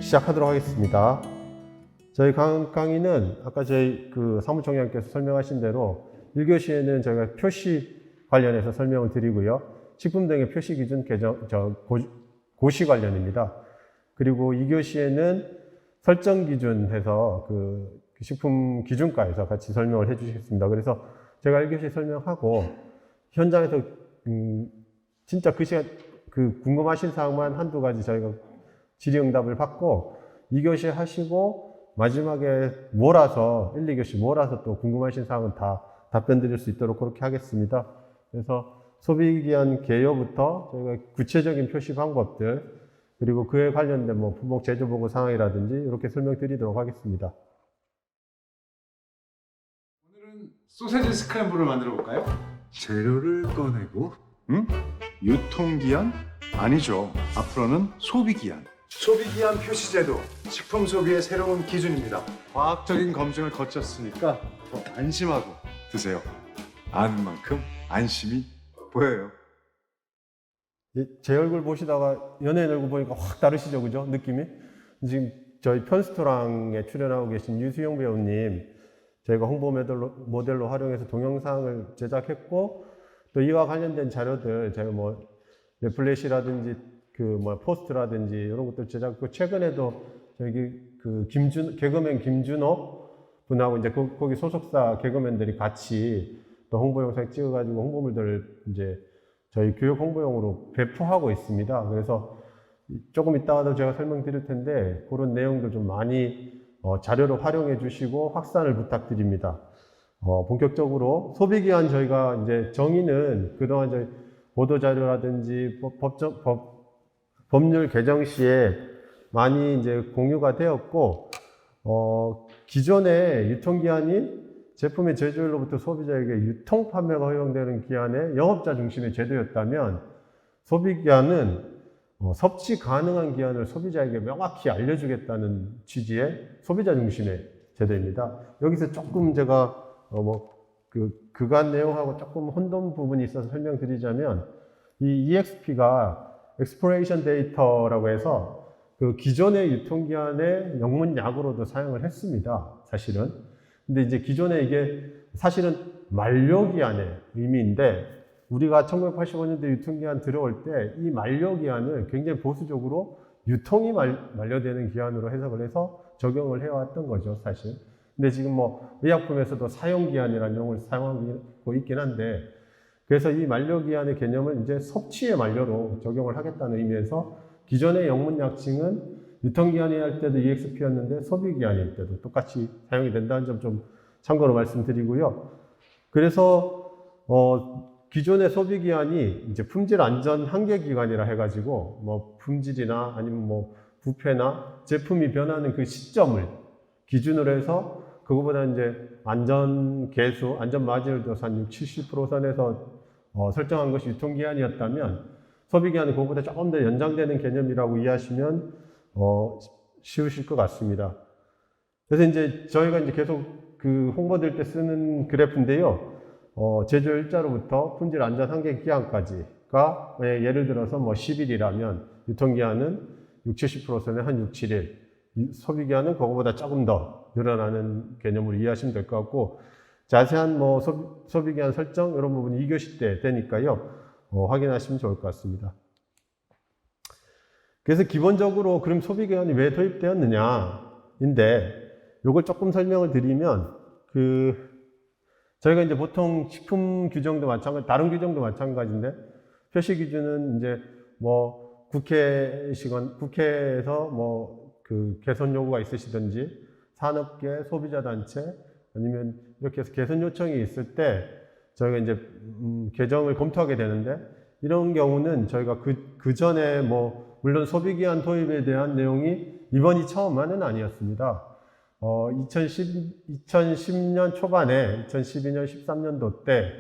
시작하도록 하겠습니다. 저희 강의는 아까 저희 사무총장께서 설명하신 대로 1교시에는 저희가 표시 관련해서 설명을 드리고요. 식품 등의 표시 기준 고시 관련입니다. 그리고 2교시에는 설정 기준 해서 식품 기준과에서 같이 설명을 해 주시겠습니다. 그래서 제가 1교시 설명하고 현장에서 진짜 그 시간 궁금하신 사항만 한두 가지 저희가 질의응답을 받고 2교시 하시고 마지막에 몰아서 1, 2교시 몰아서 또 궁금하신 사항은 다 답변 드릴 수 있도록 그렇게 하겠습니다. 그래서 소비기한 개요부터 저희가 구체적인 표시 방법들 그리고 그에 관련된 품목 제조보고 상황이라든지 이렇게 설명드리도록 하겠습니다. 오늘은 소세지 스크램블을 만들어 볼까요? 재료를 꺼내고 유통기한? 아니죠. 앞으로는 소비기한. 소비기한 표시제도, 식품 소비의 새로운 기준입니다. 과학적인 검증을 거쳤으니까 더 안심하고 드세요. 아는 만큼 안심이 보여요. 제 얼굴 보시다가 연예인 얼굴 보니까 확 다르시죠, 그죠? 느낌이? 지금 저희 편스토랑에 출연하고 계신 유수영 배우님, 저희가 홍보 모델로 활용해서 동영상을 제작했고, 또 이와 관련된 자료들, 제가 레플렛이라든지, 포스트라든지, 이런 것들 제작했고, 최근에도 저기 개그맨 김준호 분하고 이제 거기 소속사 개그맨들이 같이 또 홍보 영상 찍어가지고 홍보물들을 이제 저희 교육 홍보용으로 배포하고 있습니다. 그래서 조금 이따가도 제가 설명드릴 텐데 그런 내용들 좀 많이 자료로 활용해 주시고 확산을 부탁드립니다. 본격적으로 소비기한 저희가 이제 정의는 그동안 저희 보도자료라든지 법률 개정 시에 많이 이제 공유가 되었고, 기존의 유통기한이 제품의 제조일로부터 소비자에게 유통 판매가 허용되는 기한의 영업자 중심의 제도였다면 소비기한은 섭취 가능한 기한을 소비자에게 명확히 알려주겠다는 취지의 소비자 중심의 제도입니다. 여기서 조금 제가 그간 내용하고 조금 혼돈 부분이 있어서 설명드리자면 이 EXP가 Expiration Date라고 해서 기존의 유통기한의 영문약으로도 사용을 했습니다. 사실은. 근데 이제 기존에 이게 사실은 만료기한의 의미인데 우리가 1985년도 유통기한 들어올 때 이 만료기한을 굉장히 보수적으로 유통이 만료되는 기한으로 해석을 해서 적용을 해왔던 거죠, 사실. 근데 지금 의약품에서도 사용기한이라는 용어를 사용하고 있긴 한데 그래서 이 만료기한의 개념을 이제 섭취의 만료로 적용을 하겠다는 의미에서 기존의 영문약칭은 유통기한이 할 때도 EXP였는데 소비기한일 때도 똑같이 사용이 된다는 점 좀 참고로 말씀드리고요. 그래서 기존의 소비기한이 이제 품질 안전 한계 기간이라 해가지고 품질이나 아니면 부패나 제품이 변하는 그 시점을 기준으로 해서 그거보다 이제 안전 개수, 안전 마진을 둬서 한 60, 70% 선에서 설정한 것이 유통기한이었다면 소비기한은 그거보다 조금 더 연장되는 개념이라고 이해하시면 쉬우실 것 같습니다. 그래서 이제 저희가 이제 계속 홍보될 때 쓰는 그래프인데요. 제조 일자로부터 품질 안전 한계 기한까지가 예를 들어서 10일이라면 유통기한은 60, 70%선에 한 6, 7일. 소비기한은 그거보다 조금 더 늘어나는 개념으로 이해하시면 될 것 같고 자세한 소비기한 설정 이런 부분이 2교시 때 되니까요. 확인하시면 좋을 것 같습니다. 그래서 기본적으로 그럼 소비기한이 왜 도입되었느냐인데 요걸 조금 설명을 드리면 저희가 이제 보통 식품 규정도 마찬가지, 다른 규정도 마찬가지인데 표시 기준은 이제 국회에서 개선 요구가 있으시든지 산업계, 소비자 단체 아니면 이렇게 해서 개선 요청이 있을 때 저희가 이제 개정을 검토하게 되는데 이런 경우는 저희가 그 전에 물론 소비기한 도입에 대한 내용이 이번이 처음만은 아니었습니다. 2010년 초반에 2012년 13년도 때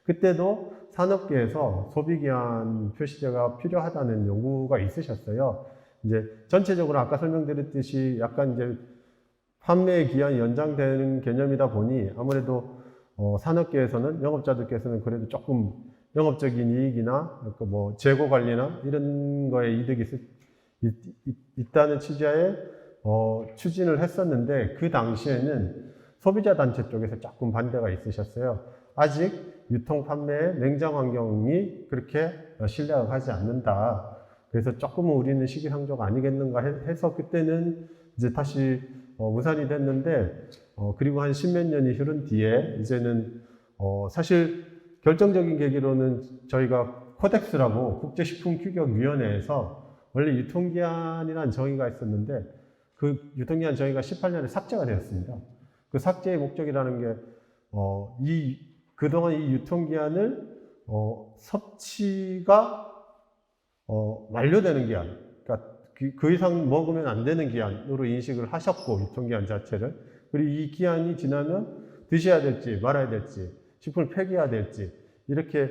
그때도 산업계에서 소비기한 표시제가 필요하다는 요구가 있으셨어요. 이제 전체적으로 아까 설명드렸듯이 약간 이제 판매 기한이 연장되는 개념이다 보니 아무래도 산업계에서는 영업자들께서는 그래도 조금 영업적인 이익이나 재고 관리나 이런 거에 이득이 있다는 취지하에 추진을 했었는데 그 당시에는 소비자 단체 쪽에서 조금 반대가 있으셨어요. 아직 유통 판매의 냉장 환경이 그렇게 신뢰가 가지 않는다. 그래서 조금은 우리는 시기상조가 아니겠는가 해서 그때는 이제 다시 무산이 됐는데 그리고 한 십몇 년이 흐른 뒤에 이제는 사실 결정적인 계기로는 저희가 코덱스라고 국제식품규격위원회에서 원래 유통기한이라는 정의가 있었는데 그 유통기한 정의가 18년에 삭제가 되었습니다. 그 삭제의 목적이라는 게 그동안 이 유통기한을 섭취가 완료되는 기한, 그러니까 그 이상 먹으면 안 되는 기한으로 인식을 하셨고 유통기한 자체를, 그리고 이 기한이 지나면 드셔야 될지 말아야 될지 식품을 폐기해야 될지 이렇게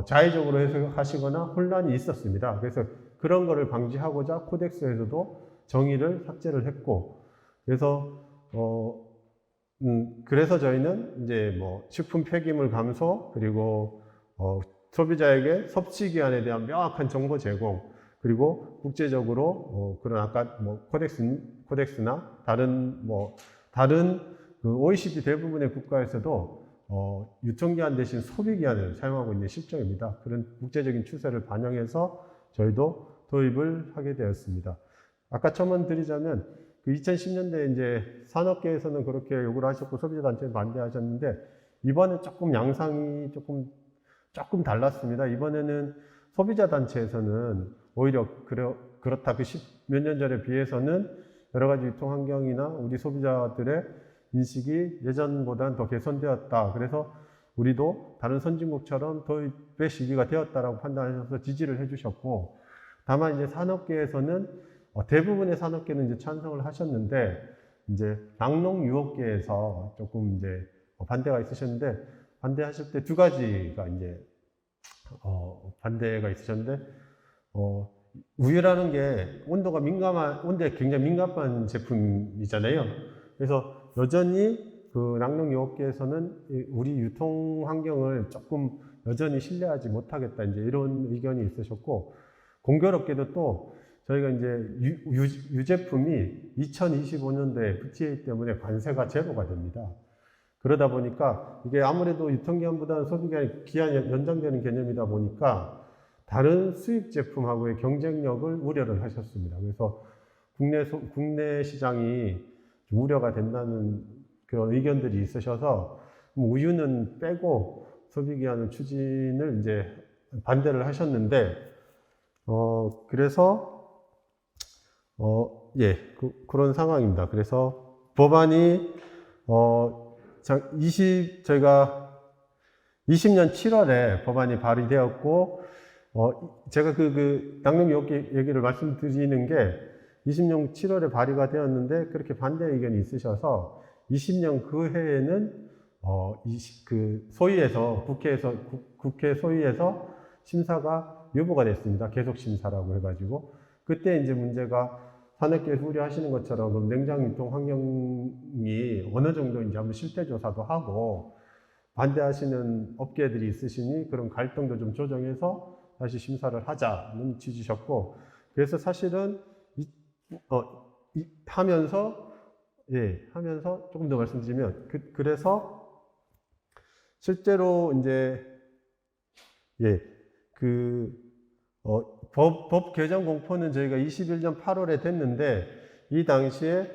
자의적으로 해석하시거나 혼란이 있었습니다. 그래서 그런 거를 방지하고자 코덱스에서도 정의를 삭제를 했고, 그래서 저희는 이제 뭐 식품 폐기물 감소, 그리고 소비자에게 섭취 기한에 대한 명확한 정보 제공, 그리고 국제적으로 그런 아까 뭐 코덱스나 다른 그 OECD 대부분의 국가에서도 유통기한 대신 소비기한을 사용하고 있는 실정입니다. 그런 국제적인 추세를 반영해서 저희도 도입을 하게 되었습니다. 아까 첨언 드리자면 그 2010년대 이제 산업계에서는 그렇게 요구를 하셨고 소비자단체는 반대하셨는데 이번에 조금 양상이 조금 달랐습니다. 이번에는 소비자단체에서는 오히려 그렇다. 그 10몇 년 전에 비해서는 여러 가지 유통 환경이나 우리 소비자들의 인식이 예전보다는 더 개선되었다. 그래서 우리도 다른 선진국처럼 도입의 시기가 되었다라고 판단하셔서 지지를 해주셨고, 다만 이제 산업계에서는 대부분의 산업계는 이제 찬성을 하셨는데 이제 낙농 유업계에서 조금 이제 반대가 있으셨는데, 반대하실 때 두 가지가 이제 반대가 있으셨는데 우유라는 게 온도에 굉장히 민감한 제품이잖아요. 그래서 여전히 그 낙농 유업계에서는 우리 유통 환경을 조금 여전히 신뢰하지 못하겠다, 이제 이런 의견이 있으셨고, 공교롭게도 또 저희가 이제 유제품이 2025년도에 FTA 때문에 관세가 제로가 됩니다. 그러다 보니까 이게 아무래도 유통기한보다는 소비기한이 연장되는 개념이다 보니까 다른 수입 제품하고의 경쟁력을 우려를 하셨습니다. 그래서 국내 시장이 우려가 된다는 그런 의견들이 있으셔서 우유는 빼고 소비기한을 추진을 이제 반대를 하셨는데, 그래서 그런 상황입니다. 그래서 법안이 저희가 20년 7월에 법안이 발의되었고, 제가 낙농 유업 얘기를 말씀드리는 게 20년 7월에 발의가 되었는데 그렇게 반대 의견이 있으셔서 20년 그 해에는 국회 소위에서 심사가 여부가 됐습니다. 계속 심사라고 해가지고, 그때 이제 문제가 산업계에서 우려하시는 것처럼 그럼 냉장 유통 환경이 어느 정도인지 한번 실태 조사도 하고, 반대하시는 업계들이 있으시니 그런 갈등도 좀 조정해서 다시 심사를 하자는 취지셨고, 그래서 사실은 하면서 조금 더 말씀드리면 그래서 실제로 이제 법 개정 공포는 저희가 21년 8월에 됐는데, 이 당시에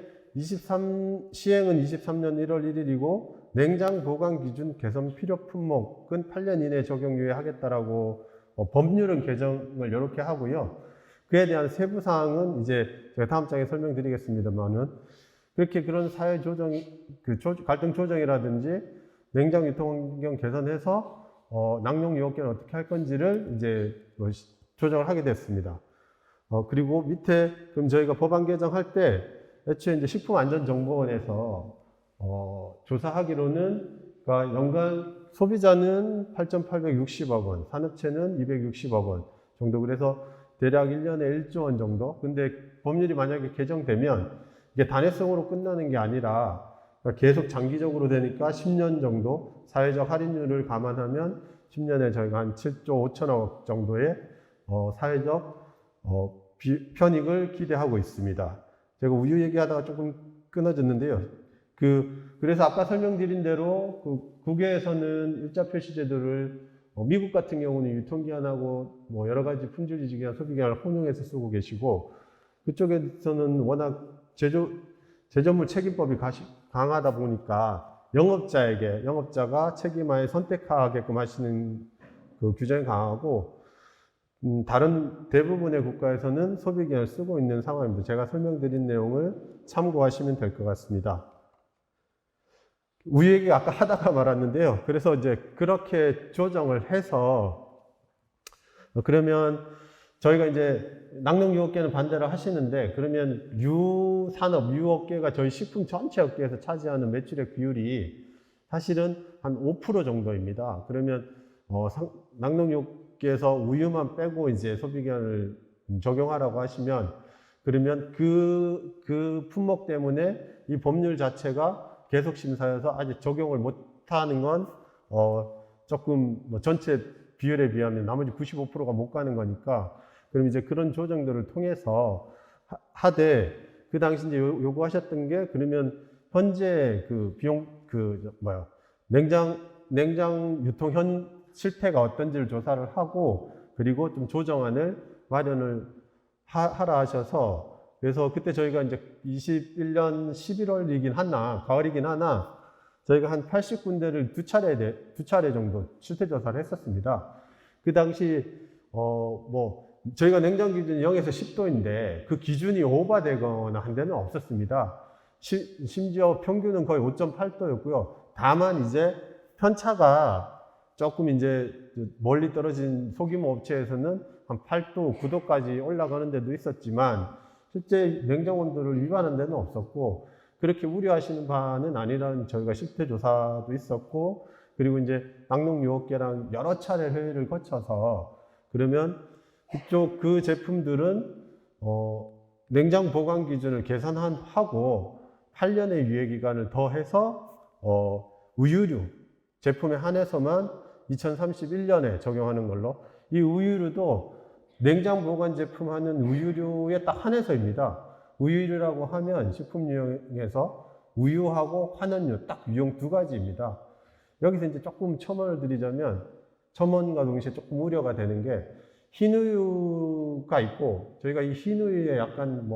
시행은 23년 1월 1일이고 냉장 보관 기준 개선 필요 품목은 8년 이내 적용 유예하겠다라고 법률은 개정을 이렇게 하고요. 그에 대한 세부 사항은 이제 제가 다음 장에 설명드리겠습니다만은, 그렇게 그런 사회 조정, 갈등 조정이라든지 냉장 유통 환경 개선해서 낙농 유업계는 어떻게 할 건지를 이제 조정을 하게 됐습니다. 그리고 밑에 그럼 저희가 법안 개정할 때 애초에 이제 식품안전정보원에서 조사하기로는, 그러니까 연간 소비자는 8,860억 원, 산업체는 260억 원 정도, 그래서 대략 1년에 1조 원 정도. 근데 법률이 만약에 개정되면 이게 단회성으로 끝나는 게 아니라 계속 장기적으로 되니까 10년 정도 사회적 할인율을 감안하면 10년에 저희가 한 7조 5천억 정도의 사회적 편익을 기대하고 있습니다. 제가 우유 얘기하다가 조금 끊어졌는데요. 그래서 아까 설명드린 대로 국외에서는 일자 표시 제도를 미국 같은 경우는 유통기한하고 뭐 여러 가지 품질유지기한, 소비기한을 혼용해서 쓰고 계시고, 그쪽에서는 워낙 제조물 책임법이 강하다 보니까 영업자가 책임하에 선택하게끔 하시는 그 규정이 강하고, 다른 대부분의 국가에서는 소비기한을 쓰고 있는 상황입니다. 제가 설명드린 내용을 참고하시면 될 것 같습니다. 우유 얘기 아까 하다가 말았는데요. 그래서 이제 그렇게 조정을 해서, 그러면 저희가 이제 낙농유업계는 반대를 하시는데, 그러면 유업계가 저희 식품 전체 업계에서 차지하는 매출액 비율이 사실은 한 5% 정도입니다. 그러면 낙농유업계에서 우유만 빼고 이제 소비기한을 적용하라고 하시면, 그러면 그 품목 때문에 이 법률 자체가 계속 심사여서 아직 적용을 못하는 건 조금 뭐 전체 비율에 비하면 나머지 95%가 못 가는 거니까, 그럼 이제 그런 조정들을 통해서 하되, 그 당시 이제 요구하셨던 게, 그러면 현재 그 비용 냉장 유통 현 실태가 어떤지를 조사를 하고, 그리고 좀 조정안을 마련을 하라 하셔서, 그래서 그때 저희가 이제 21년 11월이긴 하나, 가을이긴 하나, 저희가 한 80군데를 두 차례 정도 실태 조사를 했었습니다. 그 당시, 저희가 냉장 기준이 0에서 10도인데, 그 기준이 오버되거나 한 데는 없었습니다. 심지어 평균은 거의 5.8도였고요. 다만 이제 편차가 조금 이제 멀리 떨어진 소규모 업체에서는 한 8도, 9도까지 올라가는 데도 있었지만, 실제 냉장 온도를 위반한 데는 없었고, 그렇게 우려하시는 바는 아니라는 저희가 실태 조사도 있었고, 그리고 이제 낙농유업계랑 여러 차례 회의를 거쳐서, 그러면 그 제품들은 냉장 보관 기준을 계산하고 8년의 유예 기간을 더해서 우유류 제품에 한해서만 2031년에 적용하는 걸로, 이 우유류도 냉장 보관 제품 하는 우유류에 딱 한해서입니다. 우유류라고 하면 식품유형에서 우유하고 환원유 딱 유형 두 가지입니다. 여기서 이제 조금 첨언을 드리자면, 첨언과 동시에 조금 우려가 되는 게, 흰우유가 있고, 저희가 이 흰우유에 약간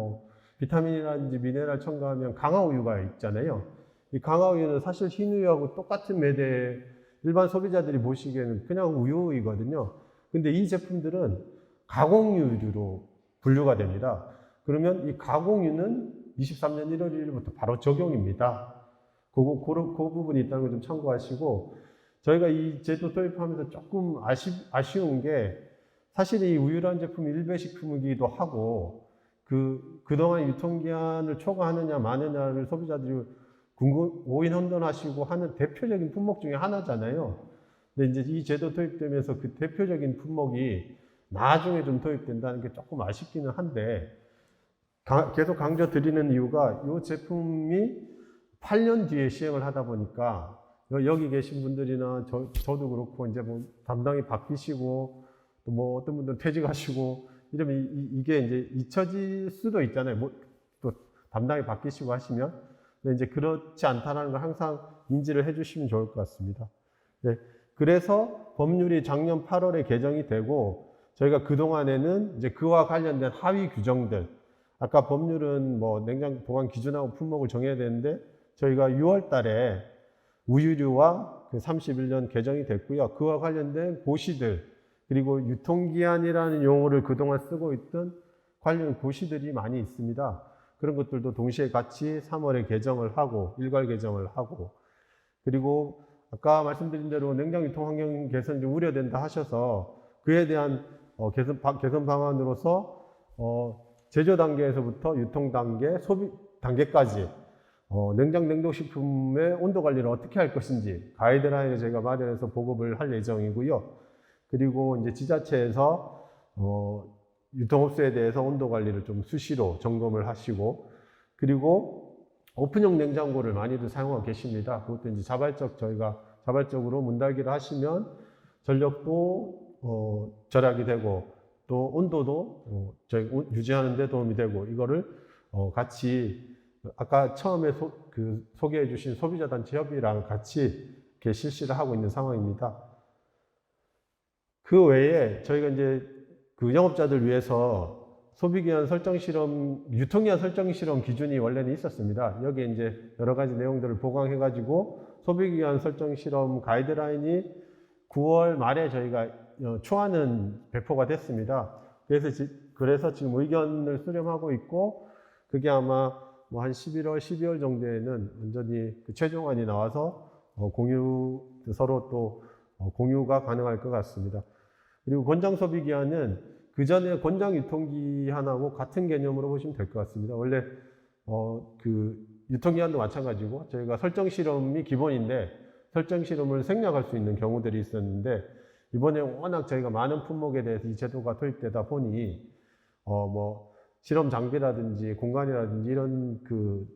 비타민이라든지 미네랄 첨가하면 강화우유가 있잖아요. 이 강화우유는 사실 흰우유하고 똑같은 매대, 일반 소비자들이 보시기에는 그냥 우유이거든요. 근데 이 제품들은 가공유류로 분류가 됩니다. 그러면 이 가공유는 23년 1월 1일부터 바로 적용입니다. 그 부분이 있다는 걸 좀 참고하시고, 저희가 이 제도 도입하면서 조금 아쉬운 게, 사실 이 우유라는 제품이 일배식품이기도 하고, 그동안 유통기한을 초과하느냐 마느냐를 소비자들이 오인혼돈하시고 하는 대표적인 품목 중에 하나잖아요. 근데 이제 이 제도 도입되면서 그 대표적인 품목이 나중에 좀 도입된다는 게 조금 아쉽기는 한데, 계속 강조 드리는 이유가, 이 제품이 8년 뒤에 시행을 하다 보니까, 여기 계신 분들이나 저도 그렇고, 이제 담당이 바뀌시고, 또 어떤 분들은 퇴직하시고, 이러면 이게 이제 잊혀질 수도 있잖아요. 또 담당이 바뀌시고 하시면. 근데 이제 그렇지 않다는 걸 항상 인지를 해주시면 좋을 것 같습니다. 네. 그래서 법률이 작년 8월에 개정이 되고, 저희가 그동안에는 이제 그와 관련된 하위 규정들, 아까 법률은 냉장 보관 기준하고 품목을 정해야 되는데, 저희가 6월 달에 우유류와 31년 개정이 됐고요. 그와 관련된 고시들, 그리고 유통기한이라는 용어를 그동안 쓰고 있던 관련 고시들이 많이 있습니다. 그런 것들도 동시에 같이 3월에 개정을 하고, 일괄 개정을 하고, 그리고 아까 말씀드린 대로 냉장 유통 환경 개선이 좀 우려된다 하셔서, 그에 대한 개선 방안으로서 제조 단계에서부터 유통 단계, 소비 단계까지 냉장 냉동식품의 온도 관리를 어떻게 할 것인지 가이드라인을 제가 마련해서 보급을 할 예정이고요. 그리고 이제 지자체에서 유통업소에 대해서 온도 관리를 좀 수시로 점검을 하시고, 그리고 오픈형 냉장고를 많이들 사용하고 계십니다. 그것도 이제 저희가 자발적으로 문달기를 하시면 전력도 절약이 되고, 또 온도도 저희 유지하는 데 도움이 되고, 이거를 같이 아까 처음에 소개해 주신 소비자단체 협의랑 같이 이렇게 실시를 하고 있는 상황입니다. 그 외에 저희가 이제 그 영업자들 위해서 소비기한 설정 실험, 유통기한 설정 실험 기준이 원래는 있었습니다. 여기에 이제 여러 가지 내용들을 보강해가지고 소비기한 설정 실험 가이드라인이 9월 말에 저희가 초안은 배포가 됐습니다. 그래서 지금 의견을 수렴하고 있고, 그게 아마 뭐 한 11월, 12월 정도에는 완전히 그 최종안이 나와서 서로 또 공유가 가능할 것 같습니다. 그리고 권장 소비 기한은 그 전에 권장 유통기한하고 같은 개념으로 보시면 될 것 같습니다. 원래 그 유통기한도 마찬가지고 저희가 설정 실험이 기본인데 설정 실험을 생략할 수 있는 경우들이 있었는데, 이번에 워낙 저희가 많은 품목에 대해서 이 제도가 도입되다 보니 뭐 실험 장비라든지 공간이라든지 이런 그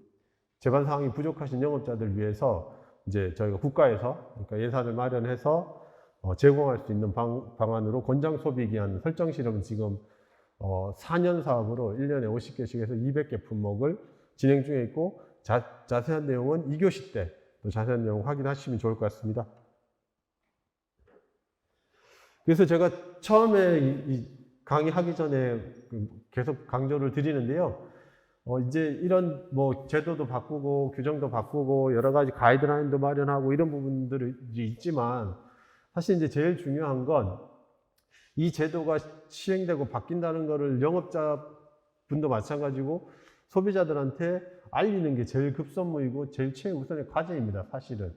제반 사항이 부족하신 영업자들 위해서 이제 저희가 국가에서 그러니까 예산을 마련해서 제공할 수 있는 방안으로 권장 소비 기한 설정 실험은 지금 4년 사업으로 1년에 50개씩 해서 200개 품목을 진행 중에 있고, 자세한 내용은 2교시 때 또 자세한 내용 확인하시면 좋을 것 같습니다. 그래서 제가 처음에 이 강의하기 전에 계속 강조를 드리는데요. 이제 이런 뭐 제도도 바꾸고 규정도 바꾸고 여러 가지 가이드라인도 마련하고 이런 부분들이 있지만, 사실 이제 제일 중요한 건 이 제도가 시행되고 바뀐다는 거를 영업자분도 마찬가지고 소비자들한테 알리는 게 제일 급선무이고 제일 최우선의 과제입니다, 사실은.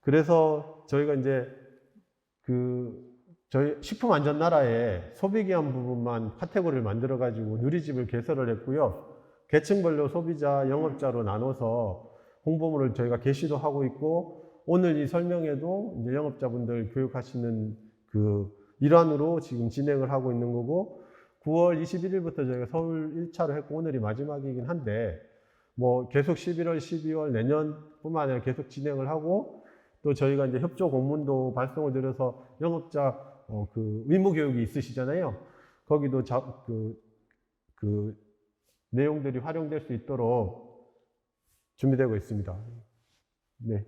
그래서 저희가 이제 저희 식품안전나라에 소비기한 부분만 카테고리를 만들어 가지고 누리집을 개설을 했고요. 계층별로 소비자, 영업자로 나눠서 홍보물을 저희가 게시도 하고 있고, 오늘 이 설명회도 이제 영업자분들 교육하시는 그 일환으로 지금 진행을 하고 있는 거고, 9월 21일부터 저희가 서울 1차로 했고 오늘이 마지막이긴 한데, 뭐 계속 11월, 12월 내년뿐만 아니라 계속 진행을 하고, 또 저희가 이제 협조 공문도 발송을 드려서 영업자 그 의무 교육이 있으시잖아요. 거기도 그 내용들이 활용될 수 있도록 준비되고 있습니다. 네.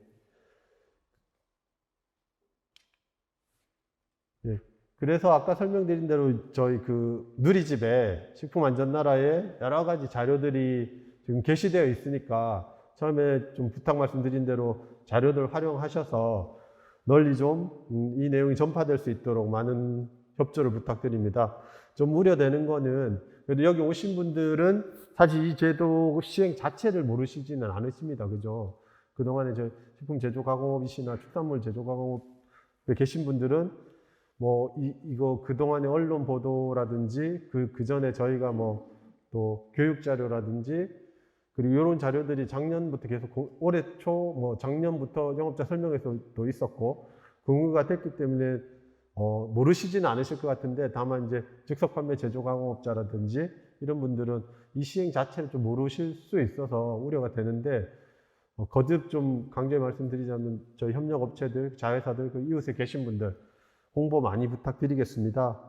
네. 그래서 아까 설명드린 대로 저희 그 누리집에 식품안전나라에 여러 가지 자료들이 지금 게시되어 있으니까 처음에 좀 부탁 말씀드린 대로 자료들 활용하셔서 널리 좀 이 내용이 전파될 수 있도록 많은 협조를 부탁드립니다. 좀 우려되는 거는, 그래도 여기 오신 분들은 사실 이 제도 시행 자체를 모르시지는 않으십니다. 그죠? 그동안에 저 식품제조가공업이시나 축산물 제조가공업에 계신 분들은 뭐 이거 그동안의 언론 보도라든지 그 전에 저희가 뭐 또 교육 자료라든지 그리고 이런 자료들이 작년부터 계속 올해 초 뭐 작년부터 영업자 설명회에서도 있었고 공유가 됐기 때문에 모르시지는 않으실 것 같은데, 다만 이제 즉석 판매 제조가공업자라든지 이런 분들은 이 시행 자체를 좀 모르실 수 있어서 우려가 되는데, 거듭 좀 강조해 말씀드리자면 저희 협력업체들, 자회사들, 그 이웃에 계신 분들 홍보 많이 부탁드리겠습니다.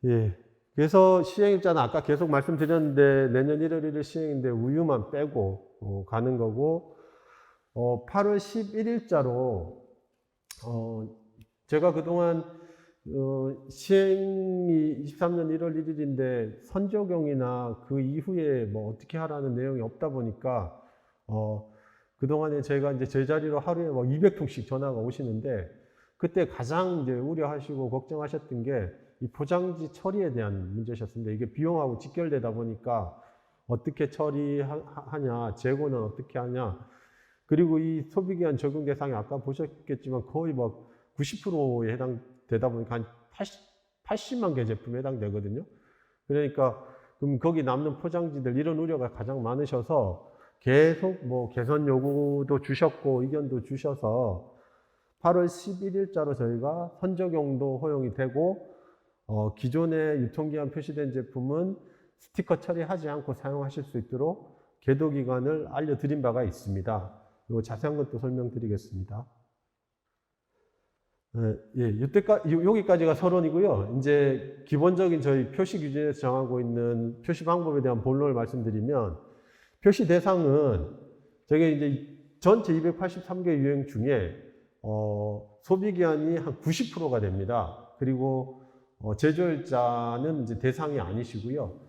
예. 그래서 시행일자는 아까 계속 말씀드렸는데 내년 1월 1일 시행인데 우유만 빼고 가는 거고, 8월 11일자로 제가 그동안 시행이 23년 1월 1일인데 선적용이나 그 이후에 뭐 어떻게 하라는 내용이 없다 보니까 그동안에 제가 이제 제 자리로 하루에 뭐 200통씩 전화가 오시는데, 그때 가장 이제 우려하시고 걱정하셨던 게 이 포장지 처리에 대한 문제셨습니다. 이게 비용하고 직결되다 보니까 어떻게 처리하냐, 재고는 어떻게 하냐, 그리고 이 소비기한 적용 대상이 아까 보셨겠지만 거의 뭐 90%에 해당되다 보니까 한 80만 개 제품에 해당되거든요. 그러니까 그럼 거기 남는 포장지들, 이런 우려가 가장 많으셔서 계속 뭐 개선 요구도 주셨고 의견도 주셔서 8월 11일자로 저희가 선적용도 허용이 되고, 기존에 유통기한 표시된 제품은 스티커 처리하지 않고 사용하실 수 있도록 계도기간을 알려드린 바가 있습니다. 그리고 자세한 것도 설명드리겠습니다. 여기까지가 서론이고요. 이제 기본적인 저희 표시 규정에서 정하고 있는 표시 방법에 대한 본론을 말씀드리면, 표시 대상은 저게 이제 전체 283개 유형 중에 소비 기한이 한 90%가 됩니다. 그리고 제조일자는 이제 대상이 아니시고요.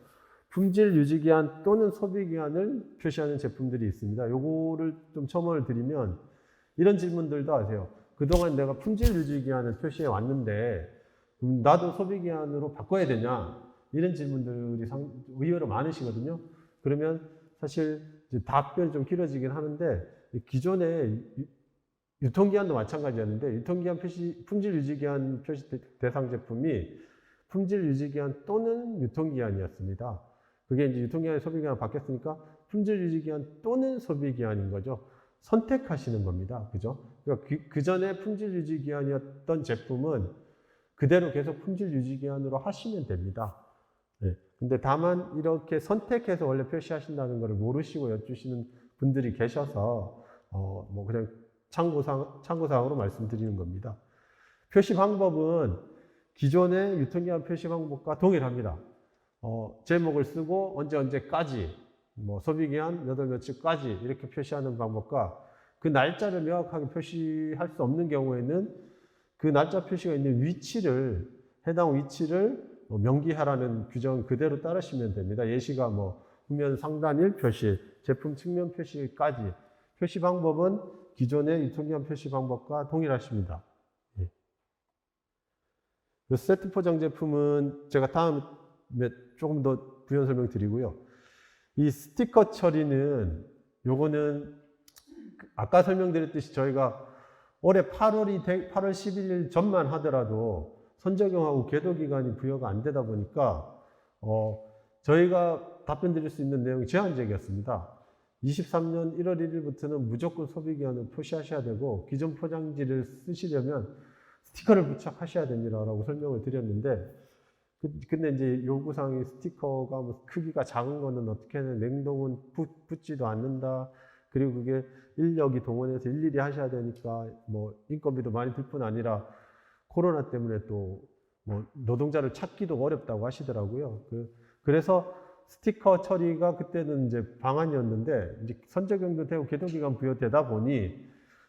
품질 유지 기한 또는 소비 기한을 표시하는 제품들이 있습니다. 요거를 좀 첨언을 드리면 이런 질문들도 하세요. 그동안 내가 품질 유지 기한을 표시해 왔는데 나도 소비 기한으로 바꿔야 되냐? 이런 질문들이 의외로 많으시거든요. 그러면 사실 답변이 좀 길어지긴 하는데, 기존에 유통기한도 마찬가지였는데, 유통기한 표시, 품질 유지기한 표시 대상 제품이 품질 유지기한 또는 유통기한이었습니다. 그게 이제 유통기한, 소비기한 바뀌었으니까 품질 유지기한 또는 소비기한인 거죠. 선택하시는 겁니다. 그죠? 그러니까 그 전에 품질 유지기한이었던 제품은 그대로 계속 품질 유지기한으로 하시면 됩니다. 네. 근데 다만 이렇게 선택해서 원래 표시하신다는 것을 모르시고 여쭈시는 분들이 계셔서 뭐 그냥 참고사항으로 말씀드리는 겁니다. 표시 방법은 기존의 유통기한 표시 방법과 동일합니다. 제목을 쓰고 언제까지, 뭐 소비기한 몇 월 며칠까지 이렇게 표시하는 방법과 그 날짜를 명확하게 표시할 수 없는 경우에는 그 날짜 표시가 있는 위치를, 해당 위치를 명기하라는 규정 그대로 따르시면 됩니다. 예시가 뭐 후면 상단일 표시, 제품 측면 표시까지. 표시 방법은 기존의 유통기한 표시 방법과 동일하십니다. 예. 세트 포장 제품은 제가 다음에 조금 더 부연 설명 드리고요. 이 스티커 처리는, 요거는 아까 설명드렸듯이 저희가 올해 8월 11일 전만 하더라도 선적용하고 계도기간이 부여가 안 되다 보니까 저희가 답변 드릴 수 있는 내용이 제한적이었습니다. 23년 1월 1일부터는 무조건 소비기한을 표시하셔야 되고, 기존 포장지를 쓰시려면 스티커를 부착하셔야 됩니다라고 설명을 드렸는데, 근데 이제 요구사항이 스티커가 뭐 크기가 작은 거는 어떻게 하냐, 냉동은 붙지도 않는다. 그리고 그게 인력이 동원해서 일일이 하셔야 되니까 뭐 인건비도 많이 들 뿐 아니라 코로나 때문에 또 뭐 노동자를 찾기도 어렵다고 하시더라고요. 그래서 스티커 처리가 그때는 이제 방안이었는데, 이제 선적용도 되고 계도기간 부여되다 보니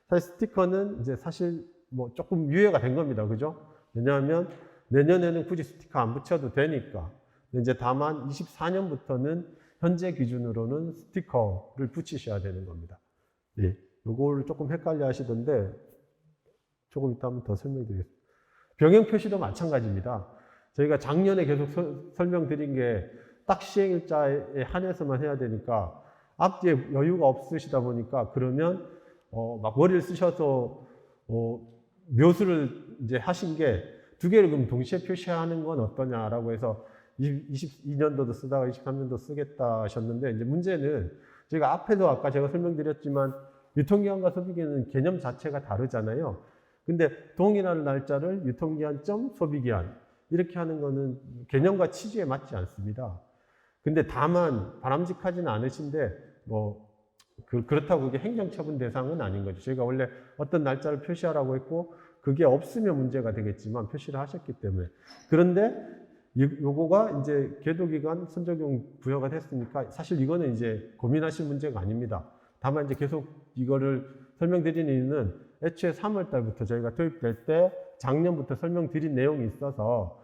사실 스티커는 이제 사실 뭐 조금 유예가 된 겁니다. 그죠? 왜냐하면 내년에는 굳이 스티커 안 붙여도 되니까. 이제 다만 24년부터는 현재 기준으로는 스티커를 붙이셔야 되는 겁니다. 예. 요거를 조금 헷갈려 하시던데, 조금 이따 한번 더 설명드리겠습니다. 병행 표시도 마찬가지입니다. 저희가 작년에 계속 설명드린 게 딱 시행일자에 한해서만 해야 되니까 앞뒤에 여유가 없으시다 보니까, 그러면 막 머리를 쓰셔서 묘수를 이제 하신 게 두 개를 그럼 동시에 표시하는 건 어떠냐라고 해서 22년도도 쓰다가 23년도 쓰겠다 하셨는데, 이제 문제는 저희가 앞에도 아까 제가 설명드렸지만 유통기한과 소비기한은 개념 자체가 다르잖아요. 근데 동일한 날짜를 유통기한점 소비기한 이렇게 하는 거는 개념과 취지에 맞지 않습니다. 근데 다만 바람직하지는 않으신데, 뭐 그렇다고 그게 행정처분 대상은 아닌 거죠. 저희가 원래 어떤 날짜를 표시하라고 했고, 그게 없으면 문제가 되겠지만 표시를 하셨기 때문에. 그런데 요거가 이제 계도기간 선적용 부여가 됐으니까 사실 이거는 이제 고민하실 문제가 아닙니다. 다만 이제 계속 이거를 설명드리는 이유는 애초에 3월 달부터 저희가 도입될 때 작년부터 설명드린 내용이 있어서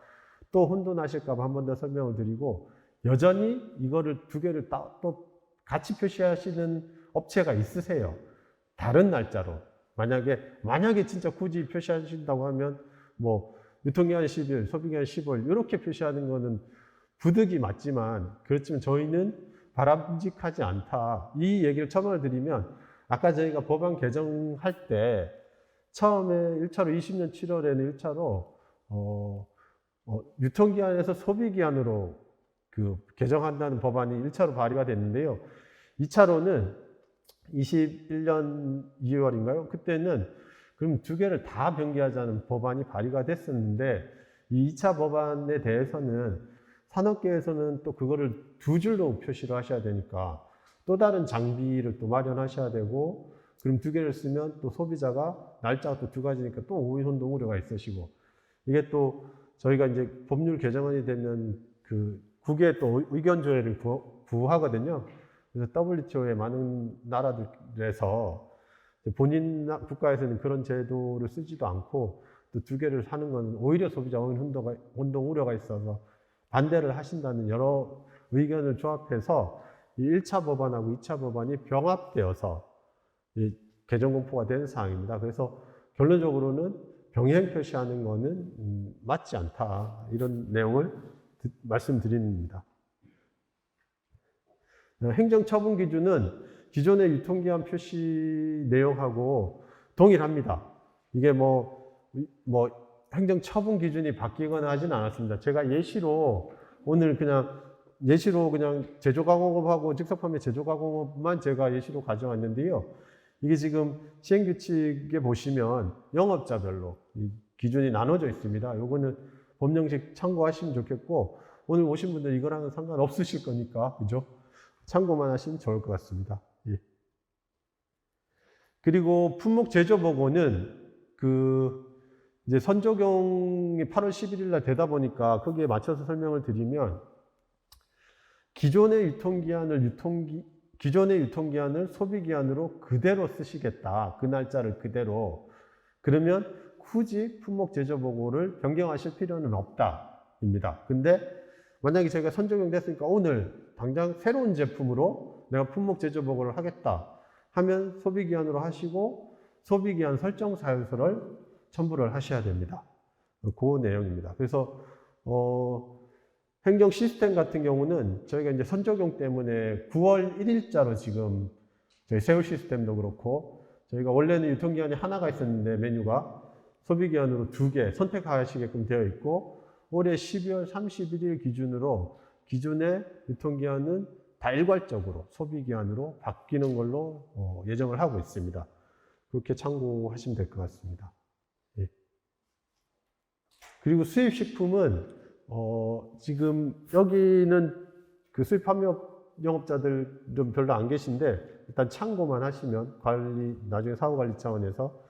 또 혼돈하실까 봐 한 번 더 설명을 드리고, 여전히 이거를 두 개를 또 같이 표시하시는 업체가 있으세요. 다른 날짜로. 만약에 진짜 굳이 표시하신다고 하면 뭐 유통기한 10일, 소비기한 10월 이렇게 표시하는 거는 부득이 맞지만, 그렇지만 저희는 바람직하지 않다. 이 얘기를 첨언을 드리면, 아까 저희가 법안 개정할 때 처음에 1차로 20년 7월에는 1차로 유통기한에서 소비기한으로 개정한다는 법안이 1차로 발의가 됐는데요. 2차로는 21년 2월인가요? 그때는 그럼 두 개를 다 병기하자는 법안이 발의가 됐었는데, 이 2차 법안에 대해서는 산업계에서는 또 그거를 두 줄로 표시를 하셔야 되니까 또 다른 장비를 또 마련하셔야 되고, 그럼 두 개를 쓰면 또 소비자가 날짜가 또 두 가지니까 또 오인 혼동 우려가 있으시고, 이게 또 저희가 이제 법률 개정안이 되면 그 국외에 또 의견 조회를 구하거든요. 그래서 WTO의 많은 나라들에서 본인 국가에서는 그런 제도를 쓰지도 않고 또 두 개를 하는 건 오히려 소비자 오인 혼동 우려가 있어서 반대를 하신다는 여러 의견을 조합해서 이 1차 법안하고 2차 법안이 병합되어서 이 개정 공포가 된 사항입니다. 그래서 결론적으로는 병행 표시하는 거는 맞지 않다, 이런 내용을 말씀드립니다. 행정처분 기준은 기존의 유통기한 표시 내용하고 동일합니다. 이게 뭐 행정처분 기준이 바뀌거나 하진 않았습니다. 제가 예시로 오늘 그냥 제조가공업하고 즉석판매 제조가공업만 제가 예시로 가져왔는데요. 이게 지금 시행규칙에 보시면 영업자별로 이 기준이 나눠져 있습니다. 요거는 법령식 참고하시면 좋겠고, 오늘 오신 분들 이거랑은 상관없으실 거니까, 그죠? 참고만 하시면 좋을 것 같습니다. 예. 그리고 품목 제조 보고는 이제 선적용이 8월 11일 날 되다 보니까 거기에 맞춰서 설명을 드리면, 기존의 유통기한을 소비기한으로 그대로 쓰시겠다, 그 날짜를 그대로, 그러면 굳이 품목 제조 보고를 변경하실 필요는 없다입니다. 근데 만약에 저희가 선적용 됐으니까 오늘 당장 새로운 제품으로 내가 품목 제조 보고를 하겠다 하면 소비기한으로 하시고 소비기한 설정 사유서를 첨부를 하셔야 됩니다. 그 내용입니다. 그래서 행정 시스템 같은 경우는 저희가 이제 선적용 때문에 9월 1일자로 지금 저희 세울 시스템도 그렇고, 저희가 원래는 유통기한이 하나가 있었는데 메뉴가 소비기한으로 2개 선택하시게끔 되어 있고, 올해 12월 31일 기준으로 기존의 유통기한은 다 일괄적으로 소비기한으로 바뀌는 걸로 예정을 하고 있습니다. 그렇게 참고하시면 될 것 같습니다. 예. 그리고 수입식품은 지금 여기는 그 수입 판매업 영업자들은 별로 안 계신데, 일단 참고만 하시면 나중에 사후관리 차원에서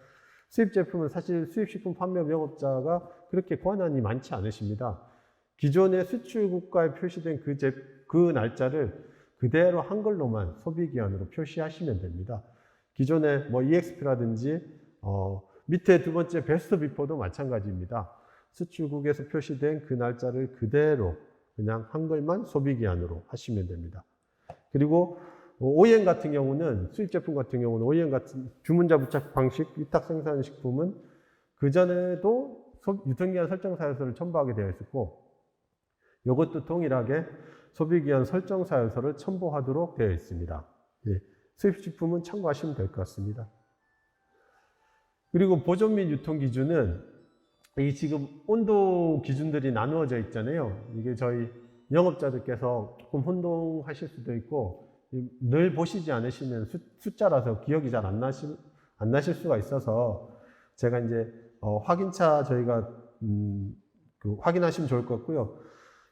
수입 제품은 사실 수입식품 판매업 영업자가 그렇게 권한이 많지 않으십니다. 기존의 수출 국가에 표시된 그 날짜를 그대로 한글로만 소비기한으로 표시하시면 됩니다. 기존에 뭐 EXP라든지 밑에 두 번째 베스트 비포도 마찬가지입니다. 수출국에서 표시된 그 날짜를 그대로 그냥 한글만 소비기한으로 하시면 됩니다. 그리고 OEM 같은 경우는, 수입 제품 같은 경우는 OEM 같은 주문자 부착 방식 위탁 생산 식품은 그전에도 유통기한 설정 사유서를 첨부하게 되어 있었고, 이것도 동일하게 소비기한 설정 사유서를 첨부하도록 되어 있습니다. 예, 수입 식품은 참고하시면 될 것 같습니다. 그리고 보존 및 유통 기준은 이 지금 온도 기준들이 나누어져 있잖아요. 이게 저희 영업자들께서 조금 혼동하실 수도 있고, 늘 보시지 않으시면 숫자라서 기억이 잘 안 나실 수가 있어서, 제가 이제 확인차 저희가 확인하시면 좋을 것 같고요.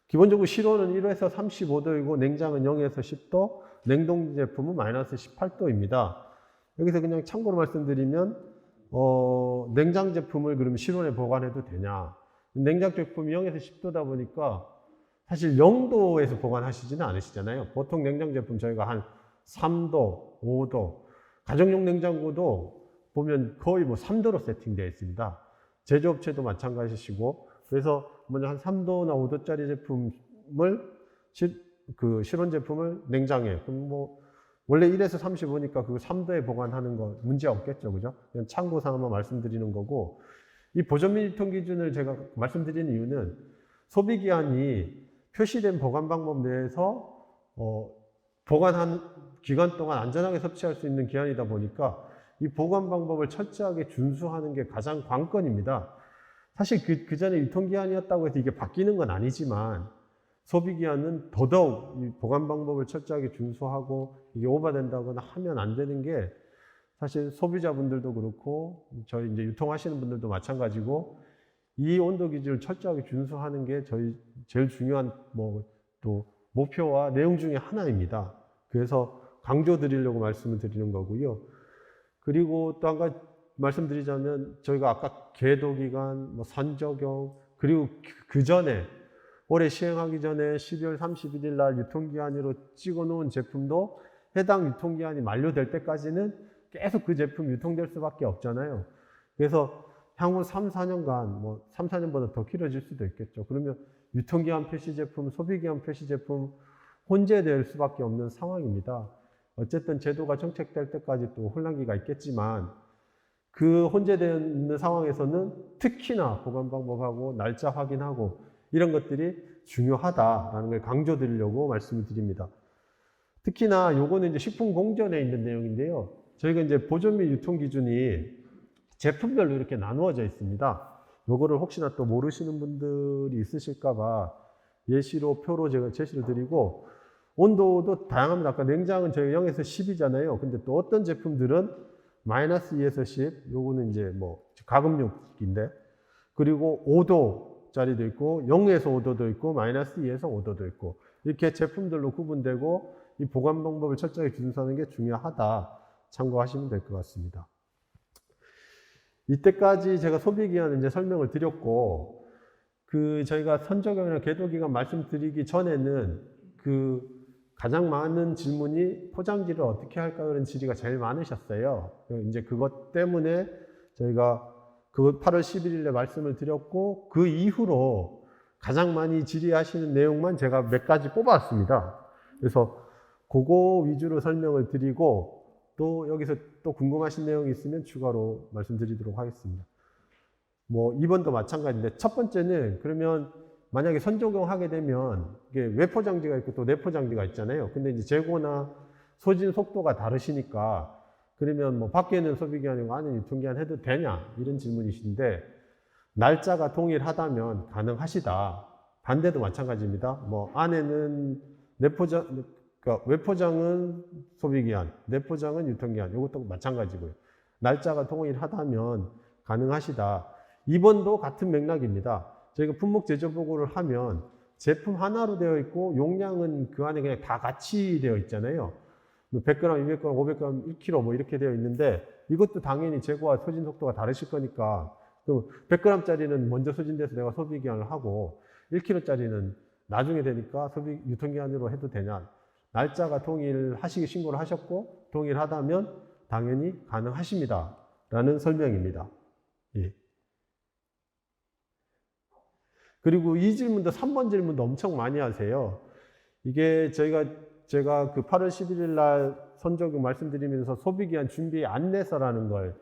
기본적으로 실온은 1호에서 35도이고 냉장은 0에서 10도, 냉동 제품은 마이너스 18도입니다. 여기서 그냥 참고로 말씀드리면, 냉장 제품을 그러면 실온에 보관해도 되냐? 냉장 제품이 0에서 10도다 보니까 사실 0도에서 보관하시지는 않으시잖아요. 보통 냉장 제품 저희가 한 3도, 5도, 가정용 냉장고도 보면 거의 뭐 3도로 세팅되어 있습니다. 제조업체도 마찬가지시고, 그래서 먼저 한 3도나 5도짜리 제품을 실온 제품을 냉장에, 그럼 뭐 원래 1에서 35니까 그 3도에 보관하는 거 문제 없겠죠, 그죠? 그냥 참고 삼아 말씀드리는 거고, 이 보존 및 유통 기준을 제가 말씀드리는 이유는 소비기한이 표시된 보관 방법 내에서 보관한 기간 동안 안전하게 섭취할 수 있는 기한이다 보니까 이 보관 방법을 철저하게 준수하는 게 가장 관건입니다. 사실 그 전에 유통기한이었다고 해서 이게 바뀌는 건 아니지만, 소비기한은 더더욱 이 보관 방법을 철저하게 준수하고 이게 오버된다거나 하면 안 되는 게, 사실 소비자분들도 그렇고 저희 이제 유통하시는 분들도 마찬가지고, 이 온도 기준을 철저하게 준수하는 게 저희 제일 중요한 또 목표와 내용 중에 하나입니다. 그래서 강조 드리려고 말씀을 드리는 거고요. 그리고 또 한 가지 말씀드리자면 저희가 아까 계도기간, 뭐 선적용, 그리고 그 전에 올해 시행하기 전에 12월 31일 날 유통기한으로 찍어 놓은 제품도 해당 유통기한이 만료될 때까지는 계속 그 제품 유통될 수밖에 없잖아요. 그래서 향후 3, 4년간, 뭐 3, 4년보다 더 길어질 수도 있겠죠. 그러면 유통기한 표시 제품, 소비기한 표시 제품 혼재될 수밖에 없는 상황입니다. 어쨌든 제도가 정책될 때까지 또 혼란기가 있겠지만 그 혼재되어 있는 상황에서는 특히나 보관 방법하고 날짜 확인하고 이런 것들이 중요하다라는 걸 강조드리려고 말씀을 드립니다. 특히나 요거는 이제 식품공전에 있는 내용인데요. 저희가 이제 보존 및 유통 기준이 제품별로 이렇게 나누어져 있습니다. 요거를 혹시나 또 모르시는 분들이 있으실까봐 예시로 표로 제가 제시를 드리고, 온도도 다양합니다. 아까 냉장은 저희 0에서 10이잖아요. 근데 또 어떤 제품들은 마이너스 2에서 10, 요거는 이제 뭐 가급육인데, 그리고 5도짜리도 있고 0에서 5도도 있고 마이너스 2에서 5도도 있고, 이렇게 제품들로 구분되고 이 보관 방법을 철저히 준수하는 게 중요하다. 참고하시면 될 것 같습니다. 이때까지 제가 소비기한 이제 설명을 드렸고, 저희가 선적용이나 계도기간 말씀드리기 전에는 가장 많은 질문이 포장지를 어떻게 할까 그런 질의가 제일 많으셨어요. 이제 그것 때문에 저희가 8월 11일에 말씀을 드렸고, 그 이후로 가장 많이 질의하시는 내용만 제가 몇 가지 뽑아왔습니다. 그래서 그거 위주로 설명을 드리고, 또 여기서 또 궁금하신 내용이 있으면 추가로 말씀드리도록 하겠습니다. 뭐 2번도 마찬가지인데, 첫 번째는 그러면 만약에 선적용하게 되면 이게 외포장지가 있고 또 내포장지가 있잖아요. 근데 이제 재고나 소진 속도가 다르시니까 그러면 뭐 밖에는 소비기한이고 안에 유통기한 해도 되냐 이런 질문이신데, 날짜가 동일하다면 가능하시다. 반대도 마찬가지입니다. 뭐 안에는 그러니까 외포장은 소비기한, 내포장은 유통기한, 이것도 마찬가지고요. 날짜가 동일하다면 가능하시다. 2번도 같은 맥락입니다. 저희가 품목 제조 보고를 하면 제품 하나로 되어 있고 용량은 그 안에 그냥 다 같이 되어 있잖아요. 100g, 200g, 500g, 1kg 뭐 이렇게 되어 있는데, 이것도 당연히 재고와 소진 속도가 다르실 거니까 100g짜리는 먼저 소진돼서 내가 소비기한을 하고 1kg짜리는 나중에 되니까 유통기한으로 해도 되냐. 날짜가 동일하시게 신고를 하셨고 동일하다면 당연히 가능하십니다 라는 설명입니다. 예. 그리고 이 질문도 3번 질문도 엄청 많이 하세요. 이게 제가 8월 11일 날 선적용 말씀드리면서 소비기한 준비 안내서라는 걸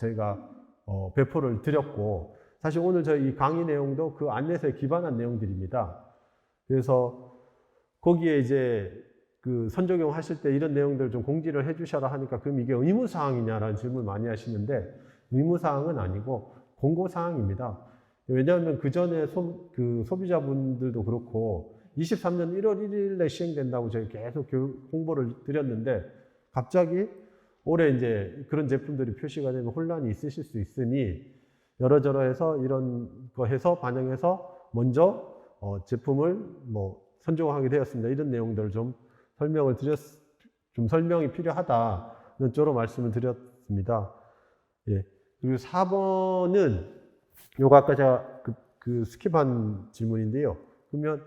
저희가 배포를 드렸고, 사실 오늘 저희 이 강의 내용도 그 안내서에 기반한 내용들입니다. 그래서 거기에 이제 선적용 하실 때 이런 내용들을 좀 공지를 해 주셔라 하니까, 그럼 이게 의무사항이냐라는 질문을 많이 하시는데, 의무사항은 아니고 공고사항입니다. 왜냐하면 그 전에 소비자분들도 그렇고 23년 1월 1일에 시행된다고 저희 계속 홍보를 드렸는데, 갑자기 올해 이제 그런 제품들이 표시가 되면 혼란이 있으실 수 있으니 여러저러해서 이런 거 해서 반영해서 먼저 제품을 뭐 선적하게 되었습니다. 이런 내용들을 좀 설명이 필요하다는 쪽으로 말씀을 드렸습니다. 예. 그리고 4번은 요거 아까 제가 스킵한 질문인데요. 그러면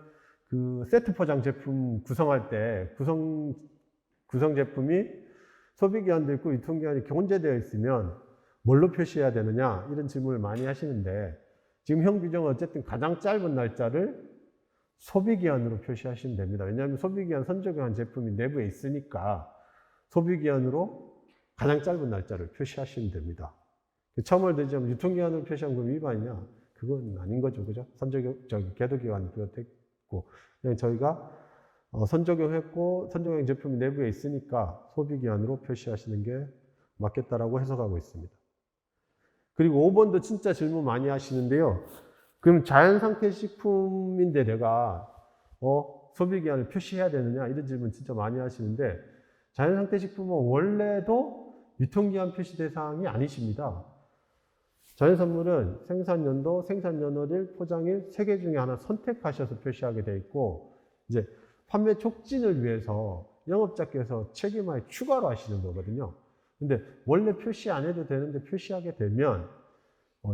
세트 포장 제품 구성할 때 구성 제품이 소비기한도 있고 유통기한이 혼재되어 있으면 뭘로 표시해야 되느냐 이런 질문을 많이 하시는데, 지금 형 규정은 어쨌든 가장 짧은 날짜를 소비기한으로 표시하시면 됩니다. 왜냐하면 소비기한 선적용한 제품이 내부에 있으니까 소비기한으로 가장 짧은 날짜를 표시하시면 됩니다. 첨을 들자면 유통기한으로 표시한 건 위반이냐? 그건 아닌 거죠, 그죠? 계도기간 비롯했고, 그냥 저희가 선적용했고 선적용 제품이 내부에 있으니까 소비기한으로 표시하시는 게 맞겠다라고 해석하고 있습니다. 그리고 5번도 진짜 질문 많이 하시는데요. 그럼 자연상태 식품인데 내가 소비기한을 표시해야 되느냐 이런 질문 진짜 많이 하시는데, 자연상태 식품은 원래도 유통기한 표시 대상이 아니십니다. 자연산물은 생산연도, 생산연월일, 포장일 3개 중에 하나 선택하셔서 표시하게 되어 있고, 이제 판매 촉진을 위해서 영업자께서 책임하에 추가로 하시는 거거든요. 근데 원래 표시 안 해도 되는데 표시하게 되면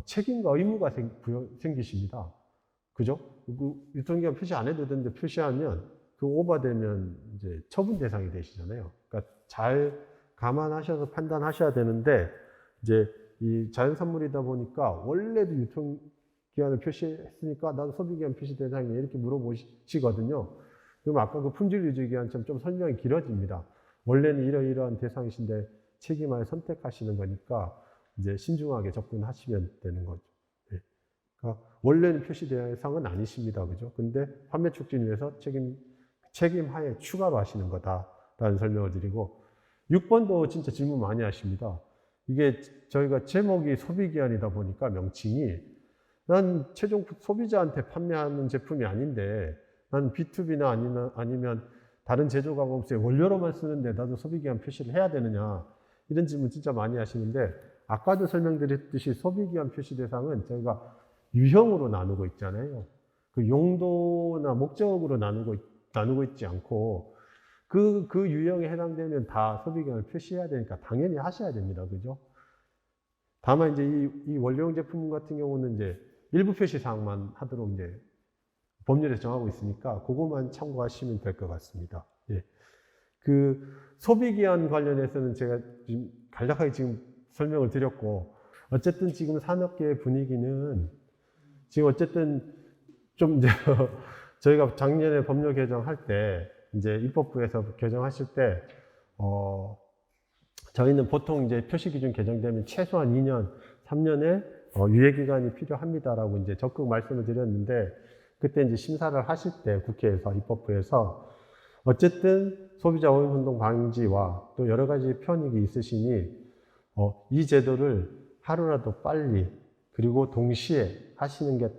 책임과 의무가 생기십니다. 그죠? 그 유통기한 표시 안 해도 되는데 표시하면 그 오버되면 이제 처분 대상이 되시잖아요. 그러니까 잘 감안하셔서 판단하셔야 되는데 이제 이 자연산물이다 보니까 원래도 유통기한을 표시했으니까 나도 소비기한 표시 대상이야 이렇게 물어보시거든요. 그럼 아까 그 품질유지기한처럼 좀 설명이 길어집니다. 원래는 이러이러한 대상이신데 책임하에 선택하시는 거니까 이제 신중하게 접근하시면 되는 거죠. 네. 그러니까 원래는 표시 대상은 아니십니다. 그죠? 근데 판매 촉진 위해서 책임하에 추가로 하시는 거다라는 설명을 드리고 6번도 진짜 질문 많이 하십니다. 이게 저희가 제목이 소비기한이다 보니까 명칭이 난 최종 소비자한테 판매하는 제품이 아닌데 난 B2B나 아니면 다른 제조가공업소에 원료로만 쓰는데 나도 소비기한 표시를 해야 되느냐 이런 질문 진짜 많이 하시는데 아까도 설명드렸듯이 소비기한 표시 대상은 저희가 유형으로 나누고 있잖아요. 그 용도나 목적으로 나누고 있지 않고 그 유형에 해당되면 다 소비기한을 표시해야 되니까 당연히 하셔야 됩니다. 그죠? 다만 이제 이 원료용 제품 같은 경우는 이제 일부 표시 사항만 하도록 이제 법률에서 정하고 있으니까 그것만 참고하시면 될 것 같습니다. 예. 그 소비기한 관련해서는 제가 지금 간략하게 지금 설명을 드렸고 어쨌든 지금 산업계의 분위기는 지금 어쨌든 좀 이제 저희가 작년에 법률 개정할 때 이제 입법부에서 개정하실 때 저희는 보통 이제 표시기준 개정되면 최소한 2년, 3년의 유예기간이 필요합니다라고 이제 적극 말씀을 드렸는데 그때 이제 심사를 하실 때 국회에서 입법부에서 어쨌든 소비자 오염운동 방지와 또 여러 가지 편익이 있으시니 이 제도를 하루라도 빨리 그리고 동시에 하시는 게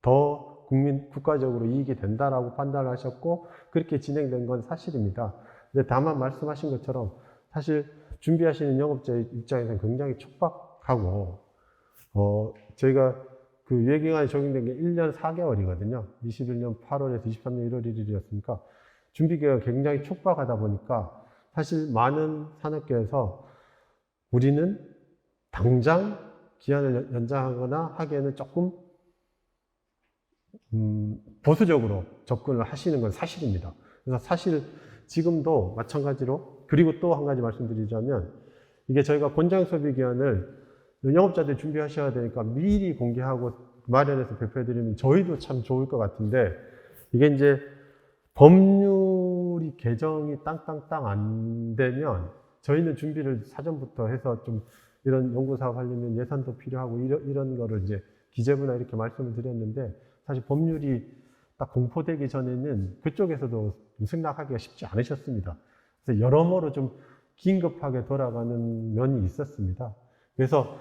더 국가적으로 이익이 된다라고 판단을 하셨고 그렇게 진행된 건 사실입니다. 근데 다만 말씀하신 것처럼 사실 준비하시는 영업자 입장에서는 굉장히 촉박하고 저희가 그 유예기간이 적용된 게 1년 4개월이거든요. 21년 8월에서 23년 1월 1일이었으니까 준비기간이 굉장히 촉박하다 보니까 사실 많은 산업계에서 우리는 당장 기한을 연장하거나 하기에는 조금 보수적으로 접근을 하시는 건 사실입니다. 그래서 사실 지금도 마찬가지로 그리고 또 한 가지 말씀드리자면 이게 저희가 권장 소비 기한을 영업자들이 준비하셔야 되니까 미리 공개하고 마련해서 배포해드리면 저희도 참 좋을 것 같은데 이게 이제 법률이 개정이 땅땅땅 안 되면 저희는 준비를 사전부터 해서 좀 이런 연구사업 하려면 예산도 필요하고 이런 거를 이제 기재부나 이렇게 말씀을 드렸는데 사실 법률이 딱 공포되기 전에는 그쪽에서도 승낙하기가 쉽지 않으셨습니다. 그래서 여러모로 좀 긴급하게 돌아가는 면이 있었습니다. 그래서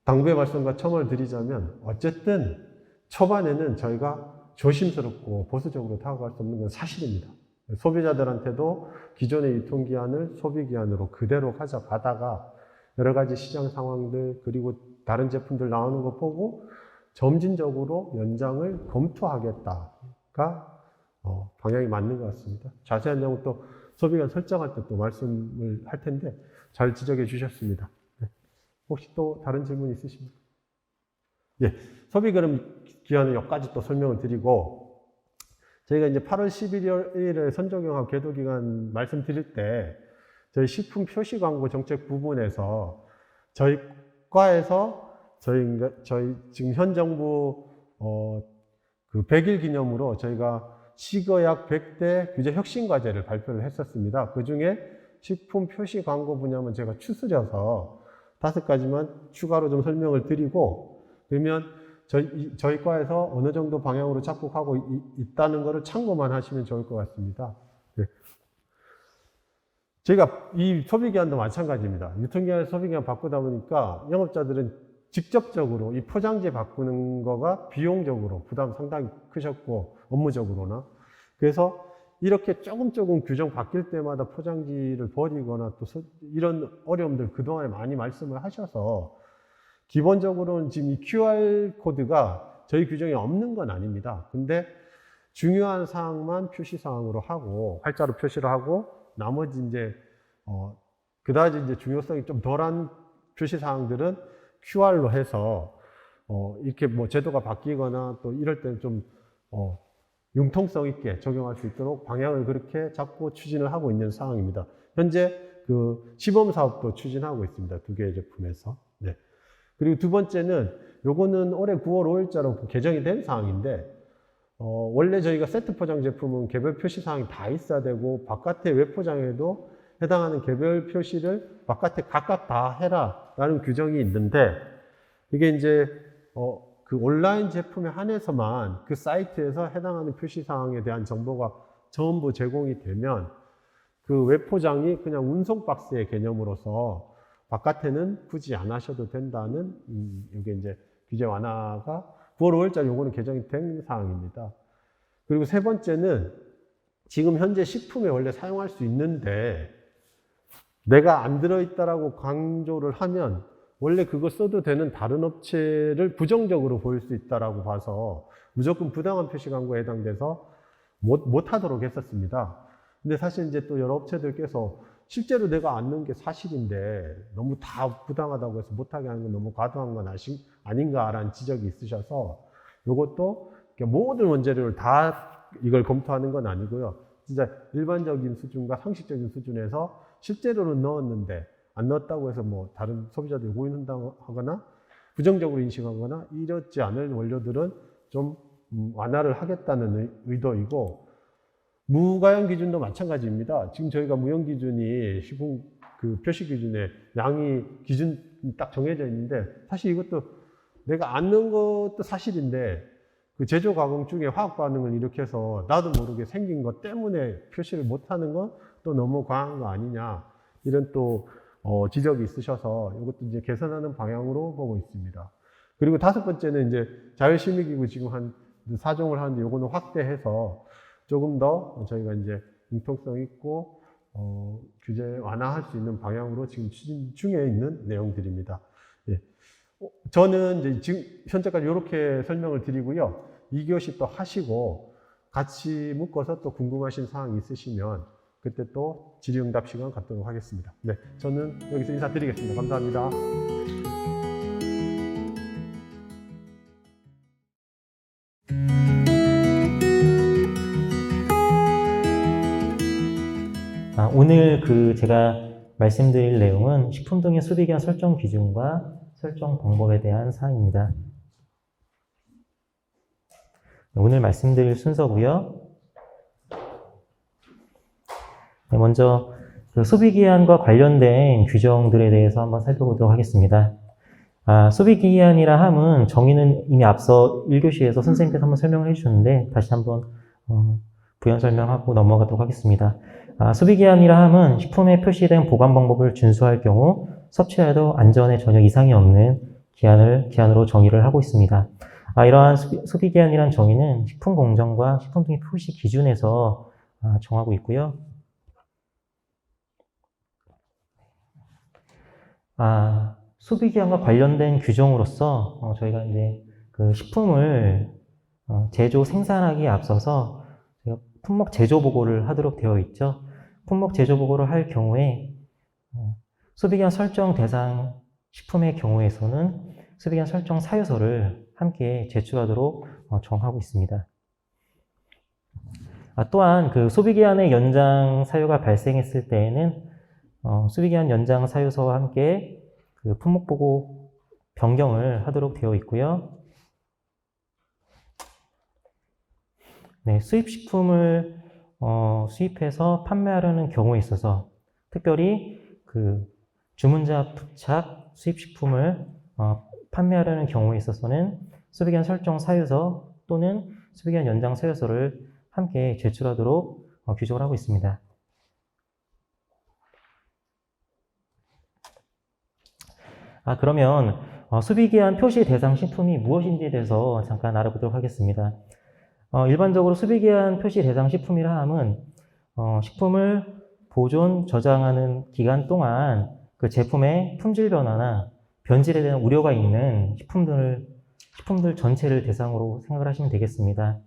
당부의 말씀과 첨언을 드리자면 어쨌든 초반에는 저희가 조심스럽고 보수적으로 다가갈 수 없는 건 사실입니다. 소비자들한테도 기존의 유통기한을 소비기한으로 그대로 가져가다가 여러 가지 시장 상황들 그리고 다른 제품들 나오는 거 보고 점진적으로 연장을 검토하겠다가 방향이 맞는 것 같습니다. 자세한 내용 또 소비기한 설정할 때 또 말씀을 할 텐데 잘 지적해 주셨습니다. 네. 혹시 또 다른 질문 있으십니까? 예, 소비기한은 여기까지 또 설명을 드리고 저희가 이제 8월 11일에 선적용하고 계도기간 말씀드릴 때 저희 식품 표시 광고 정책 부분에서 저희 과에서 저희 지금 현 정부 그 100일 기념으로 저희가 시거약 100대 규제 혁신 과제를 발표를 했었습니다. 그 중에 식품 표시 광고 분야만 제가 추스려서 5가지만 추가로 좀 설명을 드리고 그러면 저희 과에서 어느 정도 방향으로 착복하고 있다는 것을 참고만 하시면 좋을 것 같습니다. 네. 저희가 이 소비기한도 마찬가지입니다. 유통기한 소비기한 바꾸다 보니까 영업자들은 직접적으로 이 포장지 바꾸는 거가 비용적으로 부담 상당히 크셨고 업무적으로나 그래서 이렇게 조금 규정 바뀔 때마다 포장지를 버리거나 또 이런 어려움들 그동안에 많이 말씀을 하셔서 기본적으로는 지금 이 QR코드가 저희 규정에 없는 건 아닙니다. 근데 중요한 사항만 표시 사항으로 하고 활자로 표시를 하고 나머지 이제 그다지 이제 중요성이 좀 덜한 표시 사항들은 QR로 해서 이렇게 뭐 제도가 바뀌거나 또 이럴 때는 좀 융통성 있게 적용할 수 있도록 방향을 그렇게 잡고 추진을 하고 있는 상황입니다. 현재 그 시범 사업도 추진하고 있습니다. 2개의 제품에서. 네. 그리고 두 번째는 요거는 올해 9월 5일자로 개정이 된 사항인데 원래 저희가 세트 포장 제품은 개별 표시 사항이 다 있어야 되고 바깥에 외 포장에도 해당하는 개별 표시를 바깥에 각각 다 해라 라는 규정이 있는데 이게 이제 그 온라인 제품에 한해서만 그 사이트에서 해당하는 표시 사항에 대한 정보가 전부 제공이 되면 그 외 포장이 그냥 운송 박스의 개념으로서 바깥에는 굳이 안 하셔도 된다는 이게 이제 규제 완화가 9월 5일자 요거는 개정이 된 사항입니다. 그리고 세 번째는 지금 현재 식품에 원래 사용할 수 있는데 내가 안 들어있다라고 강조를 하면 원래 그거 써도 되는 다른 업체를 부정적으로 보일 수 있다라고 봐서 무조건 부당한 표시 광고에 해당돼서 못 하도록 했었습니다. 근데 사실 이제 또 여러 업체들께서 실제로 내가 안 넣은 게 사실인데 너무 다 부당하다고 해서 못하게 하는 건 너무 과도한 건 아닌가라는 지적이 있으셔서 이것도 모든 원재료를 다 이걸 검토하는 건 아니고요. 진짜 일반적인 수준과 상식적인 수준에서 실제로는 넣었는데 안 넣었다고 해서 뭐 다른 소비자들이 오인한다거나 부정적으로 인식하거나 이렇지 않을 원료들은 좀 완화를 하겠다는 의도이고 무가용 기준도 마찬가지입니다. 지금 저희가 무용 기준이 식품 그 표시 기준에 양이 기준 딱 정해져 있는데 사실 이것도 내가 안 넣은 것도 사실인데 그 제조 과정 중에 화학 반응을 일으켜서 나도 모르게 생긴 것 때문에 표시를 못 하는 건 또 너무 과한 거 아니냐 이런 또 지적이 있으셔서 이것도 이제 개선하는 방향으로 보고 있습니다. 그리고 다섯 번째는 이제 자율심의기구 지금 한 4종을 하는데 요거는 확대해서 조금 더 저희가 이제 융통성 있고 규제 완화할 수 있는 방향으로 지금 추진 중에 있는 내용들입니다. 예. 저는 이제 지금 현재까지 이렇게 설명을 드리고요. 2교시 또 하시고 같이 묶어서 또 궁금하신 사항 있으시면 그때 또 질의응답 시간 갖도록 하겠습니다. 네, 저는 여기서 인사드리겠습니다. 감사합니다. 오늘 제가 말씀드릴 내용은 식품 등의 소비기한 설정 기준과 설정 방법에 대한 사항입니다. 오늘 말씀드릴 순서고요. 네, 먼저 소비기한과 관련된 규정들에 대해서 한번 살펴보도록 하겠습니다. 소비기한이라 함은 정의는 이미 앞서 1교시에서 선생님께서 한번 설명을 해주셨는데 다시 한번 부연 설명하고 넘어가도록 하겠습니다. 소비기한이라 함은 식품에 표시된 보관 방법을 준수할 경우 섭취해도 안전에 전혀 이상이 없는 기한으로 정의를 하고 있습니다. 이러한 소비기한이란 정의는 식품공정과 식품 등의 표시 기준에서 정하고 있고요. 소비기한과 관련된 규정으로서 저희가 이제 그 식품을 제조 생산하기에 앞서서 품목 제조 보고를 하도록 되어 있죠. 품목 제조 보고를 할 경우에 소비기한 설정 대상 식품의 경우에서는 소비기한 설정 사유서를 함께 제출하도록 정하고 있습니다. 또한 그 소비기한의 연장 사유가 발생했을 때에는 소비기한 연장 사유서와 함께 그 품목 보고 변경을 하도록 되어 있고요. 네, 수입식품을 수입해서 판매하려는 경우에 있어서 특별히 그 주문자 부착 수입식품을 판매하려는 경우에 있어서는 소비기한 설정 사유서 또는 소비기한 연장 사유서를 함께 제출하도록 규정을 하고 있습니다. 그러면 소비기한 표시 대상 식품이 무엇인지에 대해서 잠깐 알아보도록 하겠습니다. 일반적으로 소비기한 표시 대상 식품이라 함은 식품을 보존, 저장하는 기간 동안 그 제품의 품질 변화나 변질에 대한 우려가 있는 식품들 전체를 대상으로 생각을 하시면 되겠습니다.